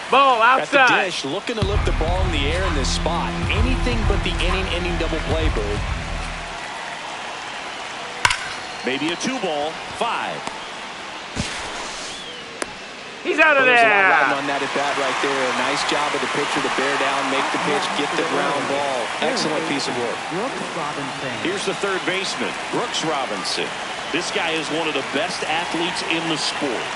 Ball At the outside. dish, looking to lift the ball in the air in this spot. Anything but the inning double play, Bird. Maybe a 2-ball, 5. He's out of There's a lot there. riding on that at bat right there. Nice job of the pitcher to bear down, make the pitch, get the ground ball. Excellent piece of work. Brooks Robinson. Here's the third baseman, Brooks Robinson. This guy is one of the best athletes in the sport.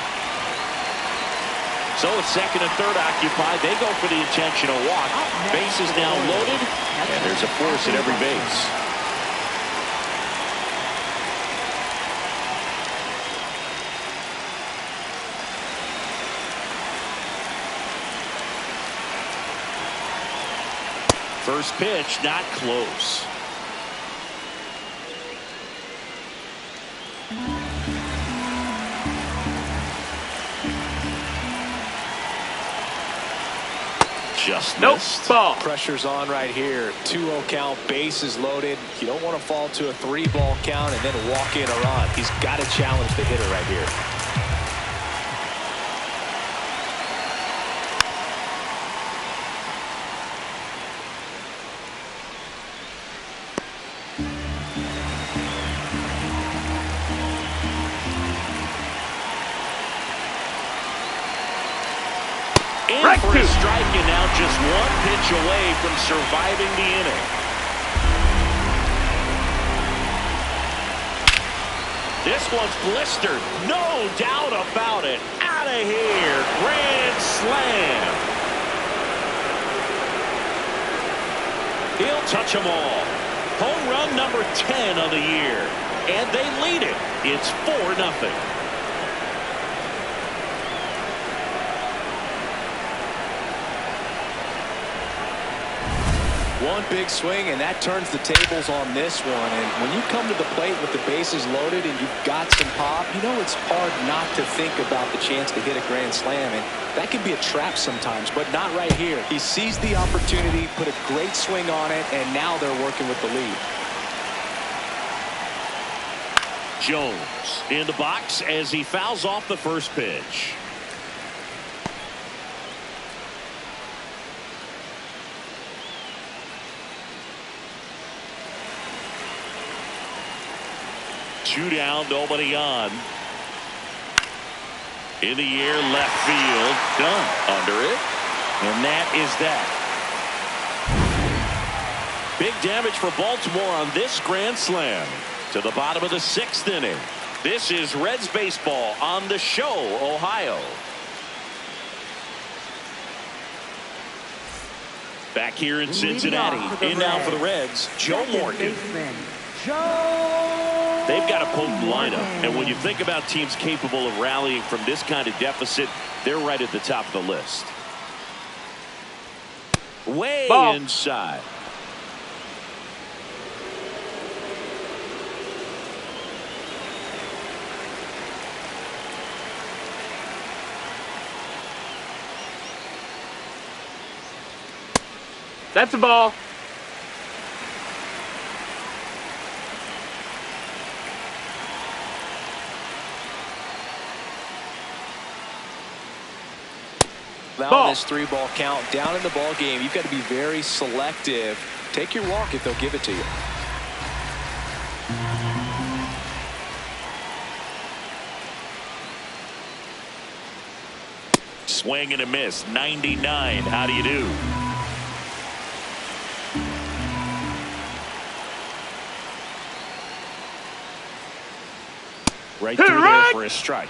So with second and third occupied, they go for the intentional walk. Base is now loaded, and there's a force at every base. First pitch, not close. Just missed. Ball. Pressure's on right here. 2-0 count, base is loaded. You don't want to fall to a 3-ball count and then walk in a run. He's got to challenge the hitter right here. In for a strike, and now just one pitch away from surviving the inning. This one's blistered. No doubt about it. Out of here. Grand slam. He'll touch them all. Home run number 10 of the year. And they lead it. It's 4-0. One big swing, and that turns the tables on this one. And when you come to the plate with the bases loaded and you've got some pop, you know it's hard not to think about the chance to hit a grand slam. And that can be a trap sometimes, but not right here. He seized the opportunity, put a great swing on it, and now they're working with the lead. Jones in the box as he fouls off the first pitch. Two down, nobody on. In the air, left field, done. Under it, and that is that. Big damage for Baltimore on this grand slam. To the bottom of the 6th inning. This is Reds baseball on the show, Ohio. Back here in Cincinnati, in now for the Reds, Joe Morgan. They've got a potent lineup, and when you think about teams capable of rallying from this kind of deficit, they're right at the top of the list. Way inside. That's a ball. Now this 3-ball count down in the ball game, you've got to be very selective. Take your walk if they'll give it to you. Swing and a miss. 99. How do you do? Right through there for a strike.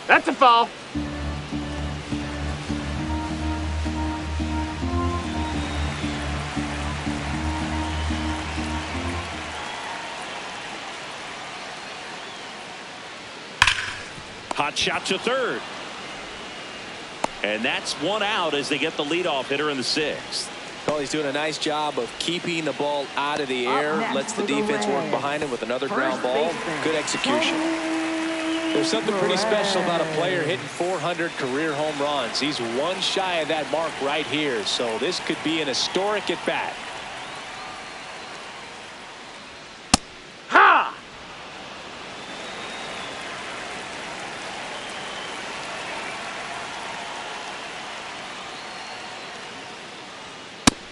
That's a foul. Hot shot to third. And that's one out as they get the leadoff hitter in the 6th. Well, he's doing a nice job of keeping the ball out of the air. Lets the defense work behind him with another ground ball. Good execution. There's something pretty special about a player hitting 400 career home runs. He's one shy of that mark right here. So this could be an historic at bat. Ha!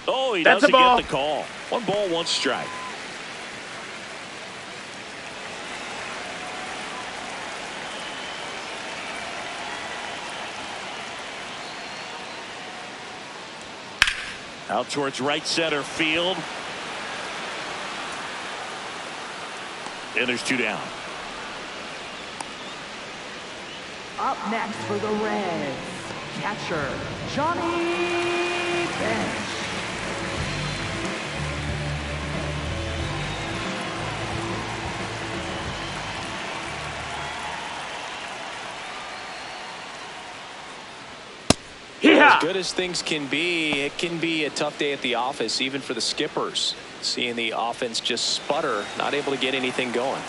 Oh, he That's doesn't a ball. get the call. 1 ball, 1 strike. Out towards right center field. And there's 2 down. Up next for the Reds, catcher Johnny Bench. As good as things can be, it can be a tough day at the office, even for the skippers. Seeing the offense just sputter, not able to get anything going.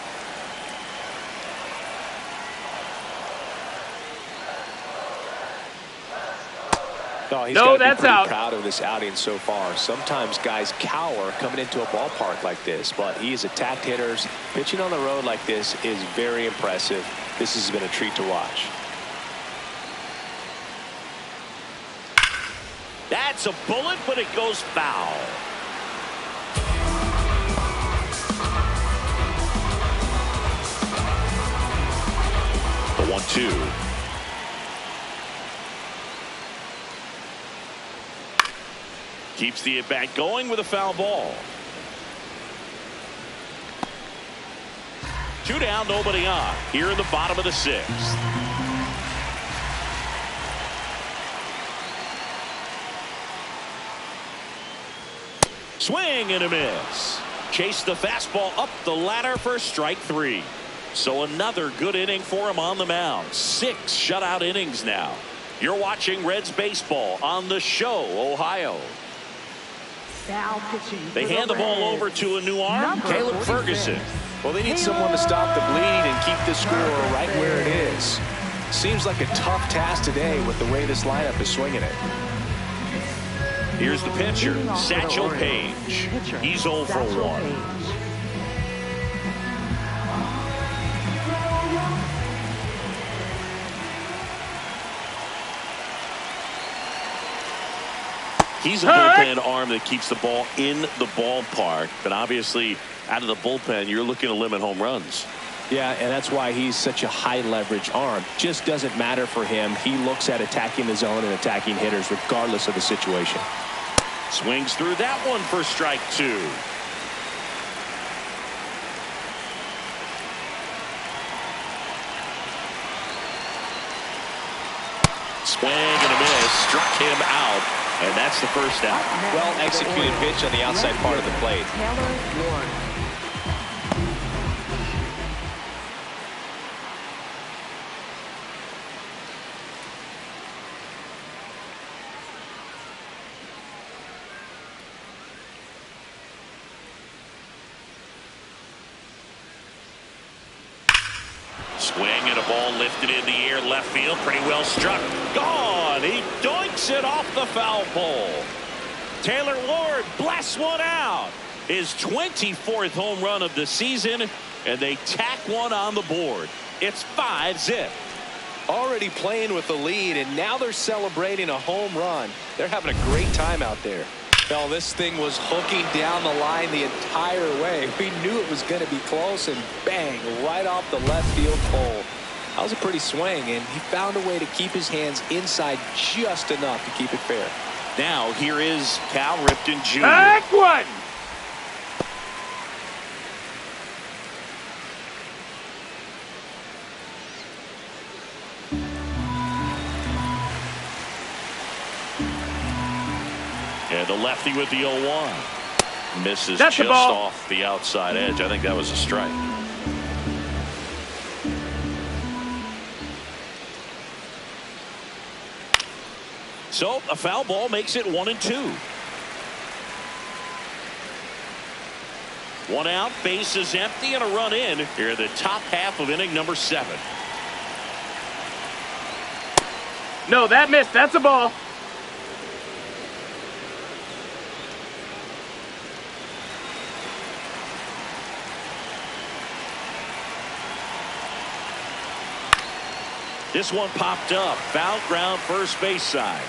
Oh, he's got to be pretty proud of this outing so far. Sometimes guys cower coming into a ballpark like this, but he's attacked hitters. Pitching on the road like this is very impressive. This has been a treat to watch. That's a bullet, but it goes foul. The 1-2. Keeps the at-bat going with a foul ball. 2 down, nobody on. Here in the bottom of the 6th. Swing and a miss. Chase the fastball up the ladder for strike 3. So another good inning for him on the mound. 6 shutout innings now. You're watching Reds baseball on the show, Ohio. Now pitching. They hand the ball over to a new arm, Caleb Ferguson. Well, they need someone to stop the bleed and keep the score right where it is. Seems like a tough task today with the way this lineup is swinging it. Here's the pitcher, Satchel Paige. He's 0 for 1. He's a bullpen arm that keeps the ball in the ballpark, but obviously out of the bullpen, you're looking to limit home runs. Yeah, and that's why he's such a high leverage arm. Just doesn't matter for him. He looks at attacking the zone and attacking hitters regardless of the situation. Swings through that one for strike 2. Swing and a miss, struck him out, and that's the first out. Well executed pitch on the outside part of the plate. Taylor Ward. Swing and a ball lifted in the air, left field, pretty well struck. Gone! He doinks it off the foul pole. Taylor Ward blasts one out. His 24th home run of the season, and they tack one on the board. It's 5-zip. Already playing with the lead, and now they're celebrating a home run. They're having a great time out there. Well, this thing was hooking down the line the entire way. We knew it was going to be close, and bang, right off the left field pole. That was a pretty swing, and he found a way to keep his hands inside just enough to keep it fair. Now here is Cal Ripken Jr. Back one. And the lefty with the 0-1. Misses That's just a ball. off the outside edge. I think that was a strike. So a foul ball makes it 1-2. One out, base is empty, and a run in here, the top half of inning number 7. No, that missed. That's a ball. This one popped up. Foul ground, first base side.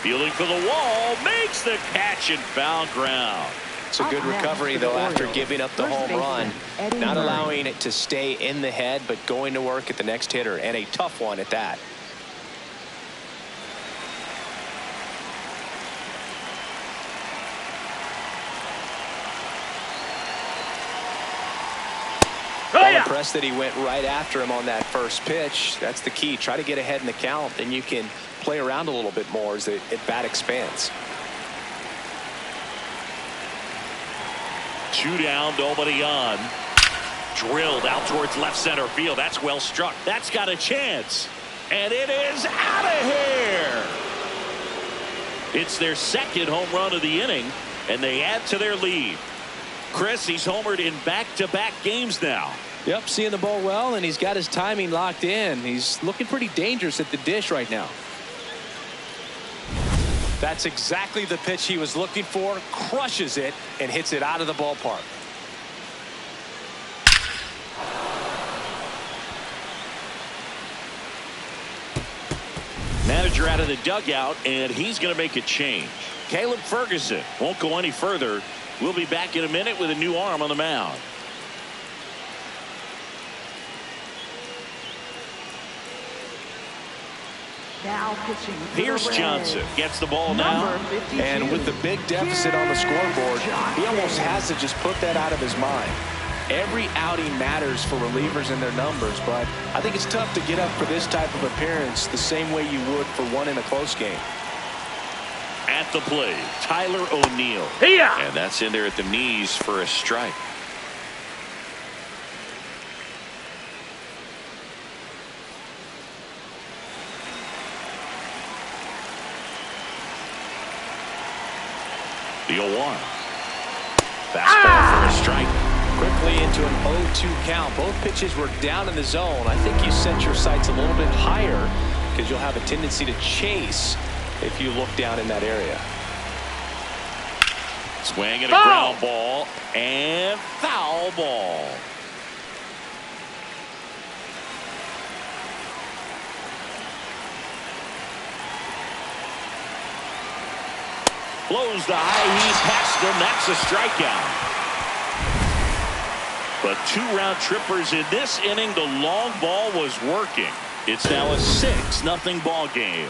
Fielding for the wall, makes the catch and foul ground. It's a good recovery, though, after giving up the home run. Not allowing it to stay in the head, but going to work at the next hitter, and a tough one at that. Oh, yeah. Impressed that he went right after him on that first pitch. That's the key. Try to get ahead in the count, then you can play around a little bit more as the at-bat expands. 2 down, nobody on. Drilled out towards left center field. That's well struck. That's got a chance. And it is out of here. It's their second home run of the inning, and they add to their lead. Chris, he's homered in back-to-back games now. Yep, seeing the ball well, and he's got his timing locked in. He's looking pretty dangerous at the dish right now. That's exactly the pitch he was looking for. Crushes it and hits it out of the ballpark. Manager out of the dugout, and he's going to make a change. Caleb Ferguson won't go any further. We'll be back in a minute with a new arm on the mound. Now pitching. Pierce Johnson gets the ball now. Number 52. And with the big deficit on the scoreboard, he almost has to just put that out of his mind. Every outing matters for relievers and their numbers, but I think it's tough to get up for this type of appearance the same way you would for one in a close game. At the plate, Tyler O'Neill. Here. And that's in there at the knees for a strike. The 0-1. Fastball for a strike. Quickly into an 0-2 count. Both pitches were down in the zone. I think you set your sights a little bit higher because you'll have a tendency to chase if you look down in that area. Swing and a ground ball and foul ball. Blows the high heat past him. That's a strikeout. But 2 round trippers in this inning. The long ball was working. It's now a 6-0 ball game.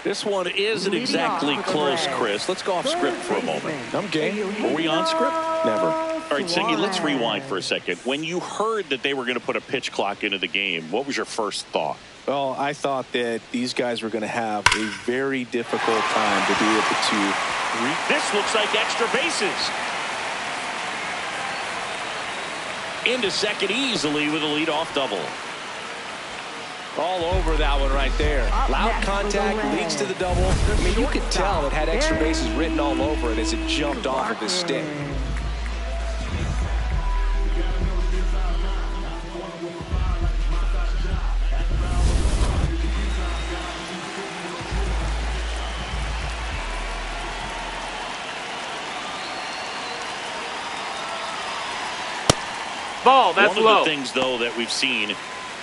This one isn't exactly close, Chris. Let's go off script for a moment. I'm game. Were we on script? Never. All right, Singy, let's rewind for a second. When you heard that they were going to put a pitch clock into the game, what was your first thought? Well, I thought that these guys were going to have a very difficult time to be able to. This looks like extra bases. Into second easily with a leadoff double. All over that one right there. Loud contact, leads to the double. I mean, you could tell it had extra bases written all over it as it jumped off of his stick. Ball, that's low. One of the things, though, that we've seen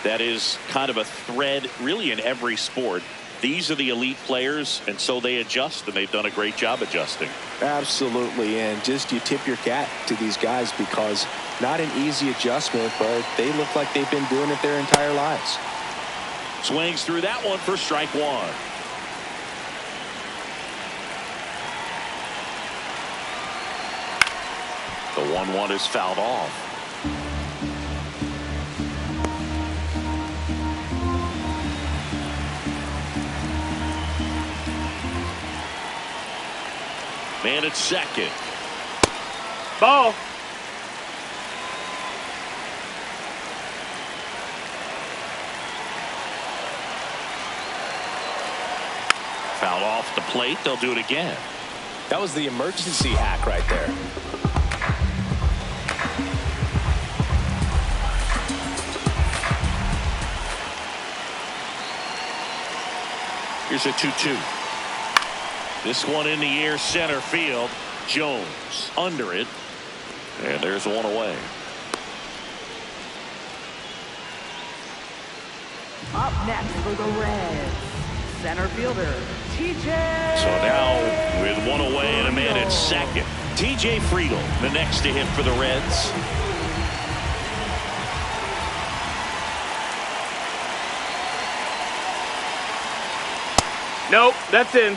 that is kind of a thread really in every sport. These are the elite players, and so they adjust, and they've done a great job adjusting. Absolutely, and just you tip your cap to these guys because not an easy adjustment, but they look like they've been doing it their entire lives. Swings through that one for strike 1. The 1-1 is fouled off. Man at second. Ball. Foul off the plate. They'll do it again. That was the emergency hack right there. Here's a 2-2. This one in the air, center field. Jones under it. And there's one away. Up next for the Reds, center fielder, TJ. So now with one away and a man at second. TJ Friedel, the next to hit for the Reds. Nope, that's in.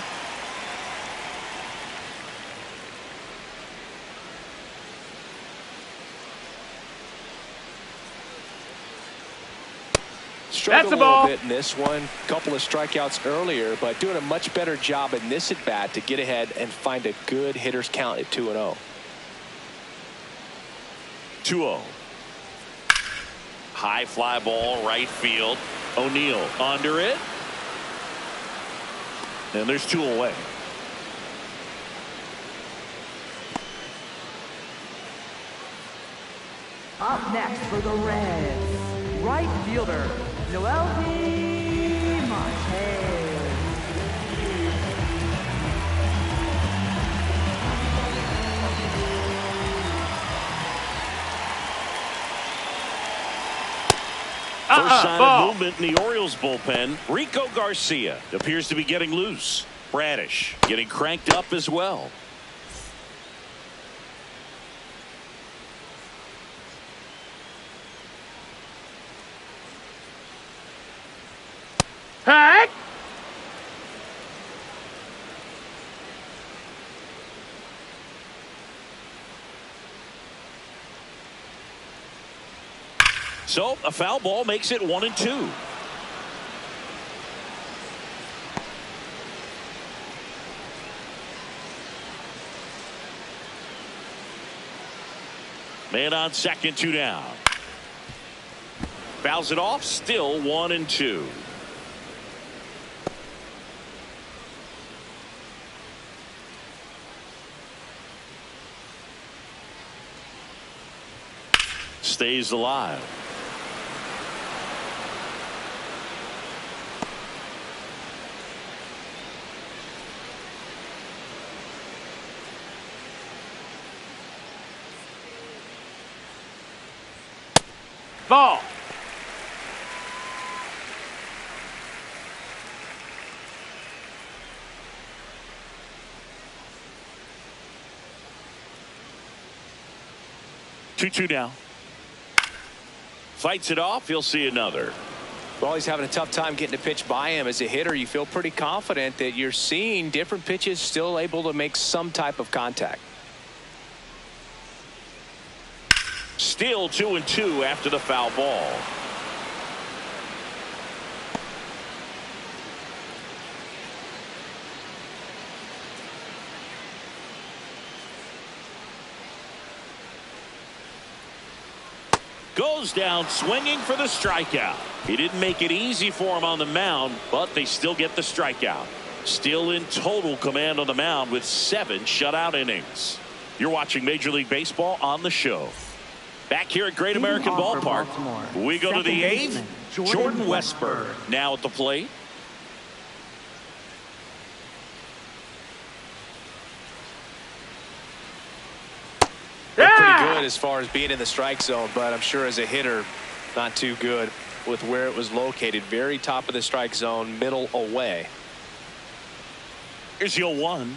Struggled That's a ball. little bit in this one. Couple of strikeouts earlier, but doing a much better job in this at bat to get ahead and find a good hitter's count at 2-0. 2-0. High fly ball, right field. O'Neill under it. And there's 2 away. Up next for the Reds, right fielder, Noel Marte. First sign of movement in the Orioles bullpen. Rico Garcia appears to be getting loose. Bradish getting cranked up as well. Hack. So a foul ball makes it 1-2. Man on second, 2 down. Fouls it off, still 1-2. Stays alive. Ball. 2-2 now. Fights it off. He'll see another. Well, he's having a tough time getting a pitch by him. As a hitter, you feel pretty confident that you're seeing different pitches still able to make some type of contact. Still 2-2 after the foul ball. Goes down swinging for the strikeout. He didn't make it easy for him on the mound, but they still get the strikeout. Still in total command on the mound with 7 shutout innings. You're watching Major League Baseball on the show. Back here at Great American Ballpark, we go to the 8th. Jordan Westburg now at the plate. Pretty good as far as being in the strike zone, but I'm sure as a hitter, not too good with where it was located. Very top of the strike zone, middle away. Here's the 0-1.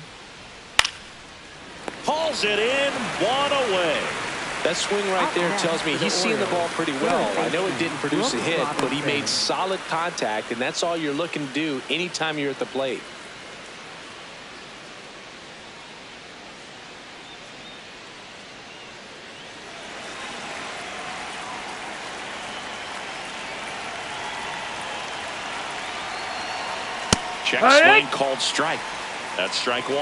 Hauls it in, 1 away. That swing right there tells me he's seeing the ball pretty well. I know it didn't produce a hit, but he made solid contact, and that's all you're looking to do anytime you're at the plate. Check swing called strike. That's strike 1.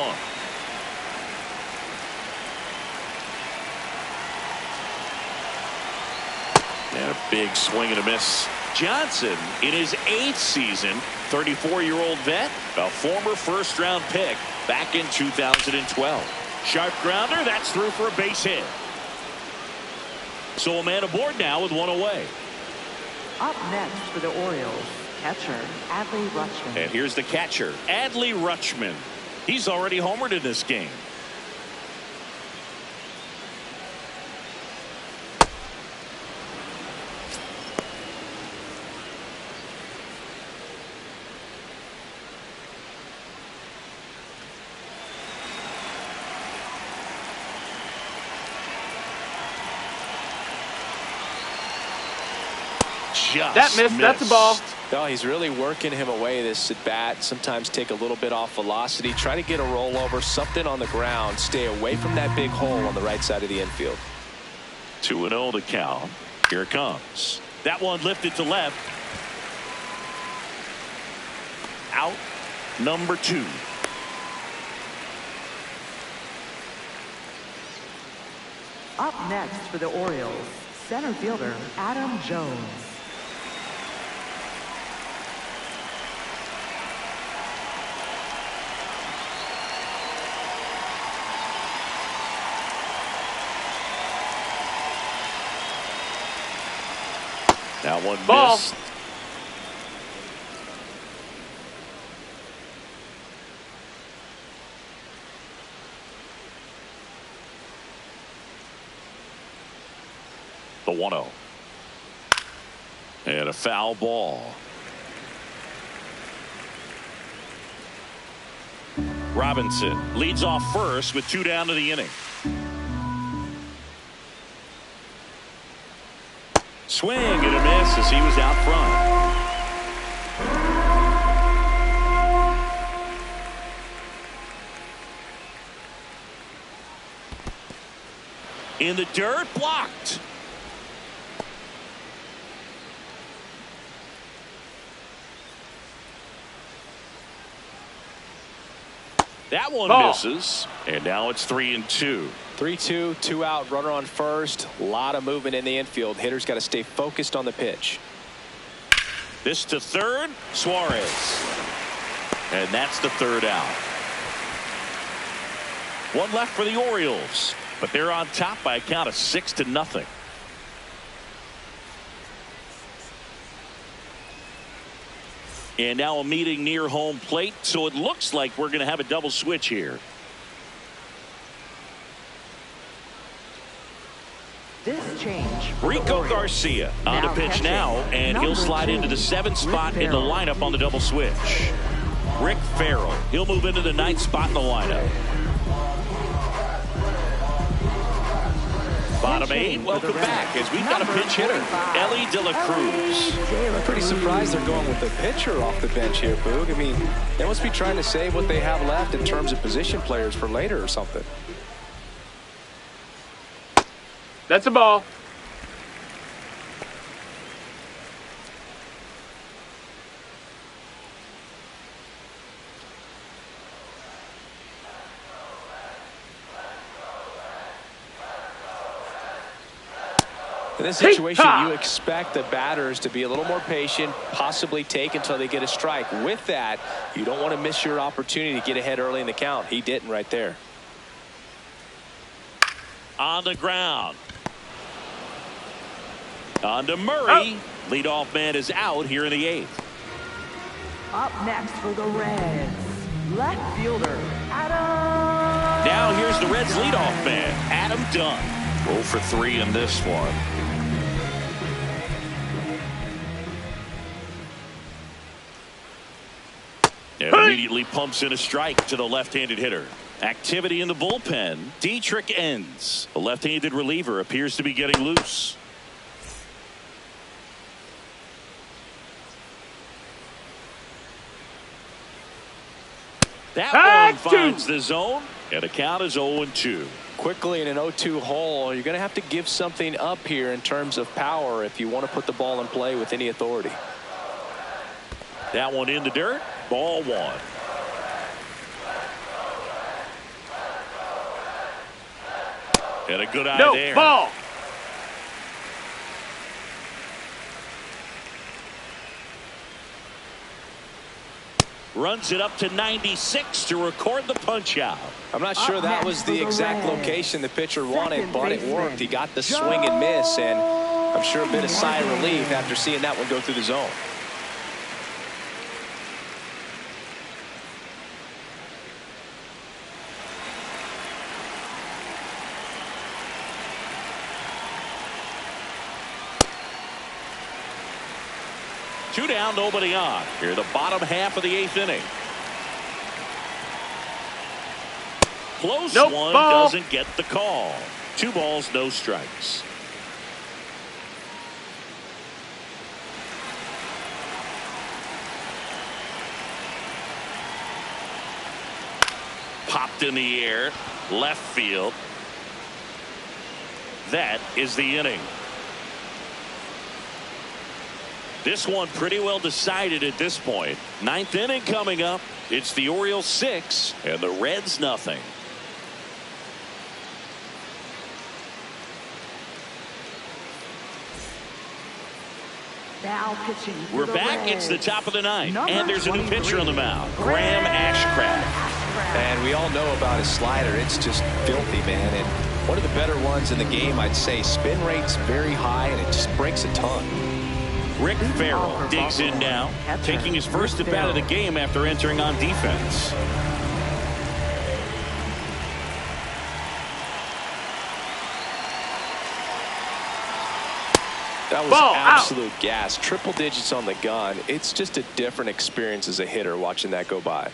And a big swing and a miss. Johnson in his 8th season, 34-year-old vet, a former first-round pick back in 2012. Sharp grounder, that's through for a base hit. So a man aboard now with 1 away. Up next for the Orioles, catcher Adley Rutschman. And here's the catcher, Adley Rutschman. He's already homered in this game. That missed. That's a ball. No, he's really working him away this at bat. Sometimes take a little bit off velocity. Try to get a rollover, something on the ground. Stay away from that big hole on the right side of the infield. 2-0 to count. Here it comes. That one lifted to left. Out. Number 2. Up next for the Orioles, center fielder Adam Jones. That one Ball. missed. The 1-0. And a foul ball. Robinson leads off first with 2 down to the inning. Swing and a miss as he was out front. In the dirt, blocked. That one misses, and now it's 3-2. 3-2, 2 out, runner on first. A lot of movement in the infield. Hitter's got to stay focused on the pitch. This to third, Suarez. And that's the 3rd out. 1 left for the Orioles, but they're on top by a count of 6-0. And now a meeting near home plate, so it looks like we're going to have a double switch here. This change. Rico Garcia on the pitch now, and he'll slide into the 7th spot in the lineup on the double switch. Rick Farrell, he'll move into the 9th spot in the lineup. Bottom bottom 8. Welcome back as we've got a pinch hitter, Ellie De La Cruz. I'm pretty surprised they're going with the pitcher off the bench here, Boog. I mean, they must be trying to save what they have left in terms of position players for later or something. That's a ball. In this situation, you expect the batters to be a little more patient, possibly take until they get a strike. With that, you don't want to miss your opportunity to get ahead early in the count. He didn't right there. On the ground. On to Murray. Leadoff man is out here in the 8th. Up next for the Reds, left fielder, Adam. Now here's the Reds leadoff man, Adam Dunn. 0 for 3 in this one. And immediately pumps in a strike to the left-handed hitter. Activity in the bullpen. Dietrich ends. The left-handed reliever appears to be getting loose. That one finds the zone, and the count is 0-2. Quickly in an 0-2 hole, you're going to have to give something up here in terms of power if you want to put the ball in play with any authority. That one in the dirt. Ball 1. And a good eye there. Ball. Runs it up to 96 to record the punch out. I'm not sure that was the exact location the pitcher wanted, but it worked. He got the swing and miss, and I'm sure a bit of sigh of relief after seeing that one go through the zone. Two down, nobody on. Here the bottom half of the 8th inning. Close one, doesn't get the call. 2 balls, no strikes. Popped in the air, left field. That is the inning. This one pretty well decided at this point. 9th inning coming up. It's the Orioles 6 and the Reds nothing. Now pitching. We're back. It's the top of the 9th, and there's a new pitcher on the mound, Graham Ashcraft. And we all know about his slider. It's just filthy, man. And one of the better ones in the game, I'd say. Spin rate's very high, and it just breaks a ton. Rick Farrell digs in now, taking his first at bat of the game after entering on defense. That was absolute gas. Triple digits on the gun. It's just a different experience as a hitter watching that go by.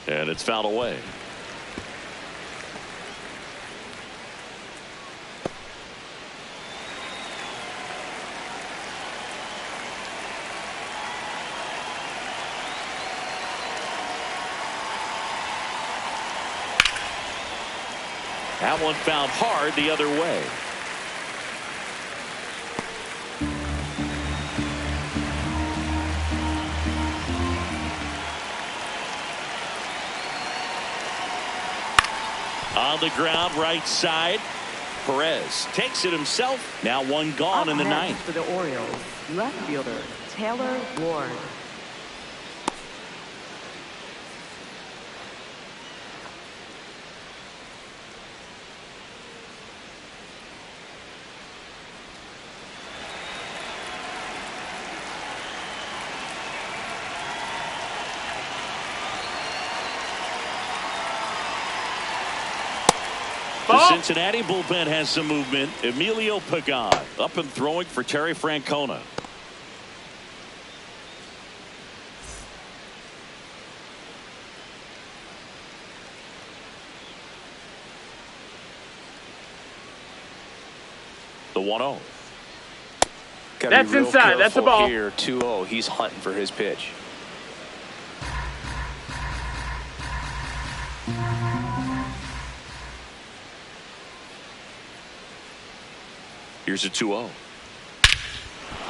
And it's fouled away. That one found hard the other way. On the ground, right side. Perez takes it himself. Now one gone in the 9th. For the Orioles, left fielder Taylor Ward. The Cincinnati bullpen has some movement. Emilio Pagan up and throwing for Terry Francona. The 1-0. That's inside. That's a ball. Here, 2-0. He's hunting for his pitch. Here's a 2-0.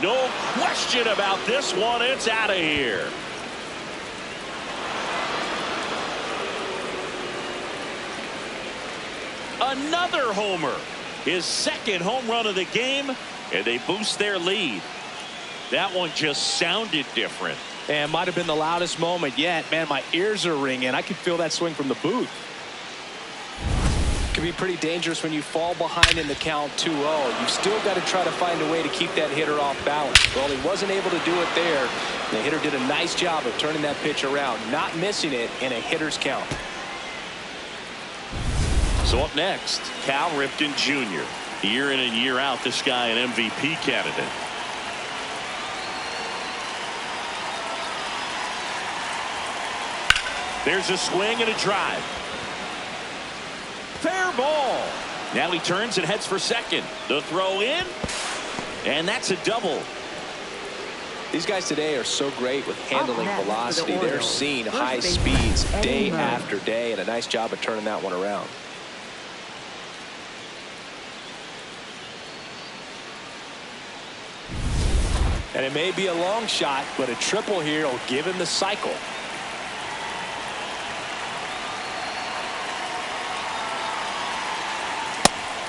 No question about this one. It's out of here. Another homer. His second home run of the game, and they boost their lead. That one just sounded different. And might have been the loudest moment yet. Man, my ears are ringing. I could feel that swing from the booth. Can be pretty dangerous when you fall behind in the count 2-0. You've still got to try to find a way to keep that hitter off balance. Well, he wasn't able to do it there. The hitter did a nice job of turning that pitch around, not missing it in a hitter's count. So up next, Cal Ripken Jr. Year in and year out, this guy an MVP candidate. There's a swing and a drive. Fair ball. Now he turns and heads for second. The throw in, and that's a double. These guys today are so great with handling velocity. They're seeing high speeds day after day, and a nice job of turning that one around. And it may be a long shot, but a triple here will give him the cycle.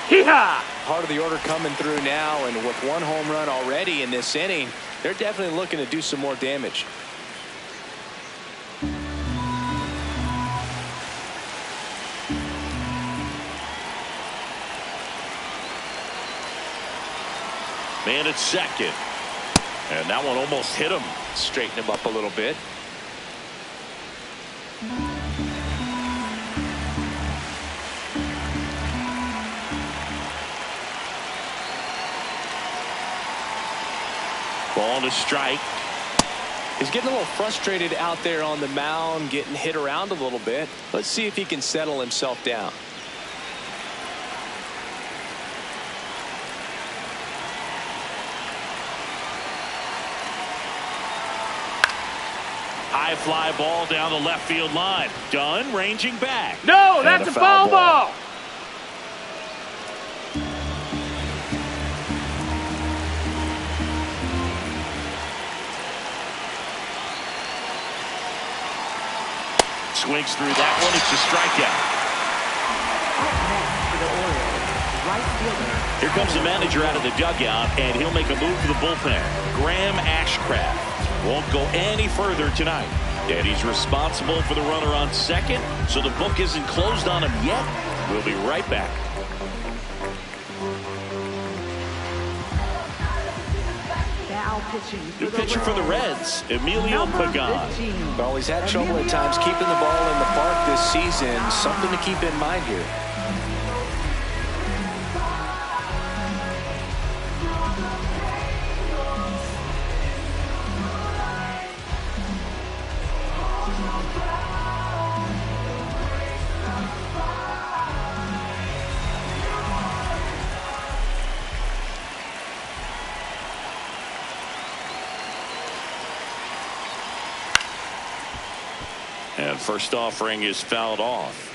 Hee-haw! Part of the order coming through now, and with one home run already in this inning, they're definitely looking to do some more damage. Man at second. And that one almost hit him. Straighten him up a little bit. Ball to strike. He's getting a little frustrated out there on the mound, getting hit around a little bit. Let's see if he can settle himself down. High fly ball down the left field line. Dunn ranging back. No, that's a foul ball. Swings through that one. It's a strikeout. Up next for the Orioles, right fielder. Here comes the manager out of the dugout, and he'll make a move to the bullpen. Graham Ashcraft won't go any further tonight. And he's responsible for the runner on second, so the book isn't closed on him yet. We'll be right back. Now pitching New pitcher for the Reds, Emilio Pagan. Well, he's had trouble at times keeping the ball in the park this season. Something to keep in mind here. And first offering is fouled off.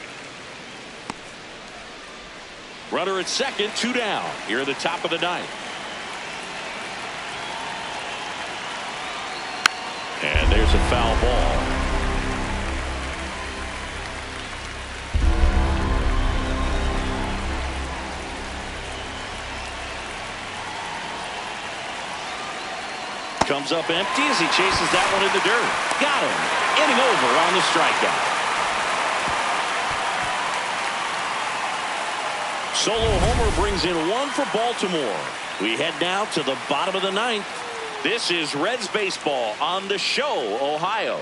Runner at second, 2 down. Here at the top of the ninth. And there's a foul ball. Comes up empty as he chases that one in the dirt. Got him. Inning over on the strikeout. Solo homer brings in 1 for Baltimore. We head now to the bottom of the ninth. This is Reds baseball on the show, Ohio.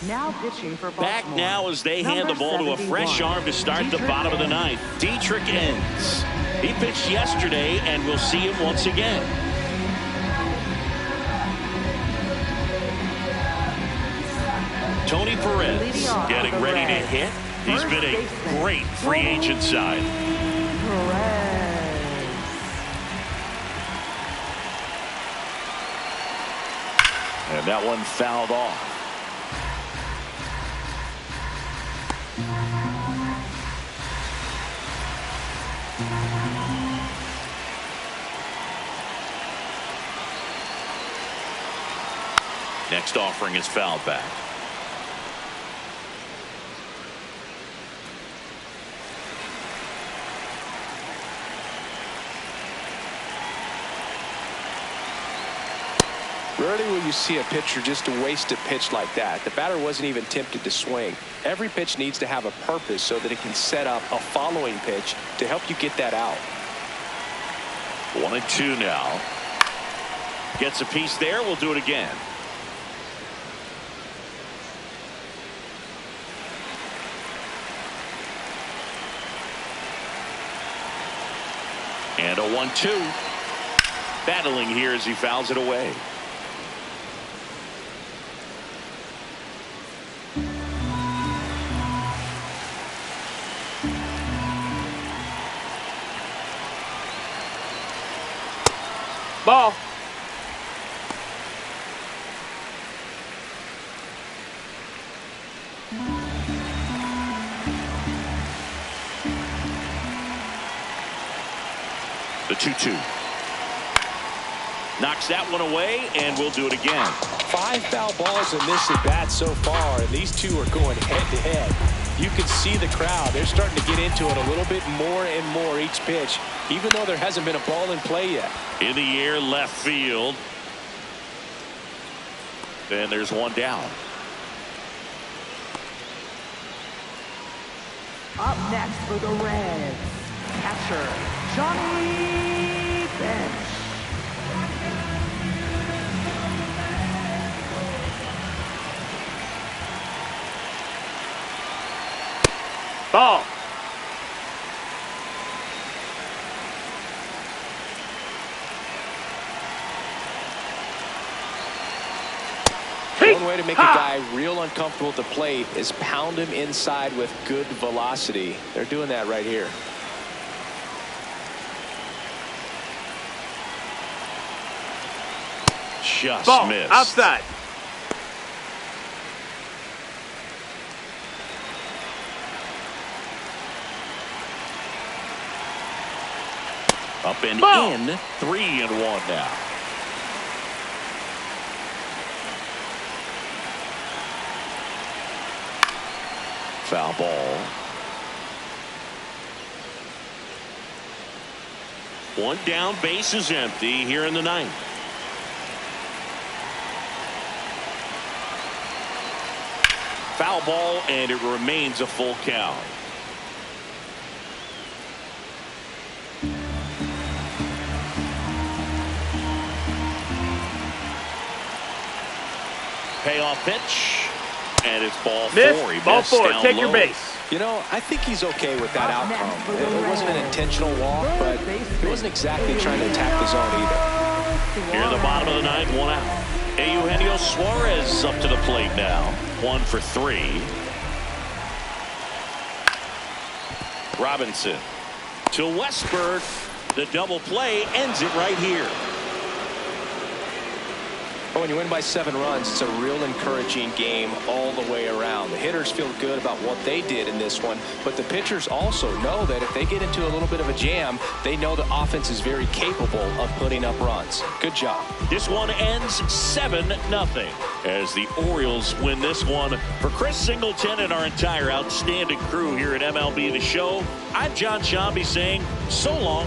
Now pitching for Baltimore. Back now as they hand the ball to a fresh arm to start the bottom of the ninth. Dietrich Enns. He pitched yesterday, and we'll see him once again. Tony Perez getting ready to hit. He's been a great free agent side. And that one fouled off. Next offering is fouled back. Rarely will you see a pitcher just waste a pitch like that. The batter wasn't even tempted to swing. Every pitch needs to have a purpose so that it can set up a following pitch to help you get that out. 1-2 now. Gets a piece there. We'll do it again. And a 1-2. Battling here as he fouls it away. Ball. The 2-2. Knocks that one away, and we'll do it again. 5 foul balls in this at bat so far, and these two are going head-to-head. You can see the crowd. They're starting to get into it a little bit more and more each pitch, even though there hasn't been a ball in play yet. In the air, left field. And there's one down. Up next for the Reds, catcher Johnny Bench. Ball. One way to make a guy real uncomfortable at the plate is pound him inside with good velocity. They're doing that right here. Just Ball. missed. Outside. Up and Ball. in. 3-1 now. Foul ball. One down, base is empty here in the ninth. Foul ball, and it remains a full count. Payoff pitch, and it's ball Miss. 4. He Ball missed 4. down Take your low. base. You know, I think he's okay with that outcome. It wasn't an intentional walk, but he wasn't exactly trying to attack the zone either. Here in the bottom of the ninth, 1 out. Eugenio Suarez up to the plate now. 1 for 3. Robinson to Westburg. The double play ends it right here. When you win by 7 runs, it's a real encouraging game all the way around. The hitters feel good about what they did in this one, but the pitchers also know that if they get into a little bit of a jam, they know the offense is very capable of putting up runs. Good job. This one ends 7-0 as the Orioles win this one. For Chris Singleton and our entire outstanding crew here at MLB The Show, I'm John Shambi saying so long.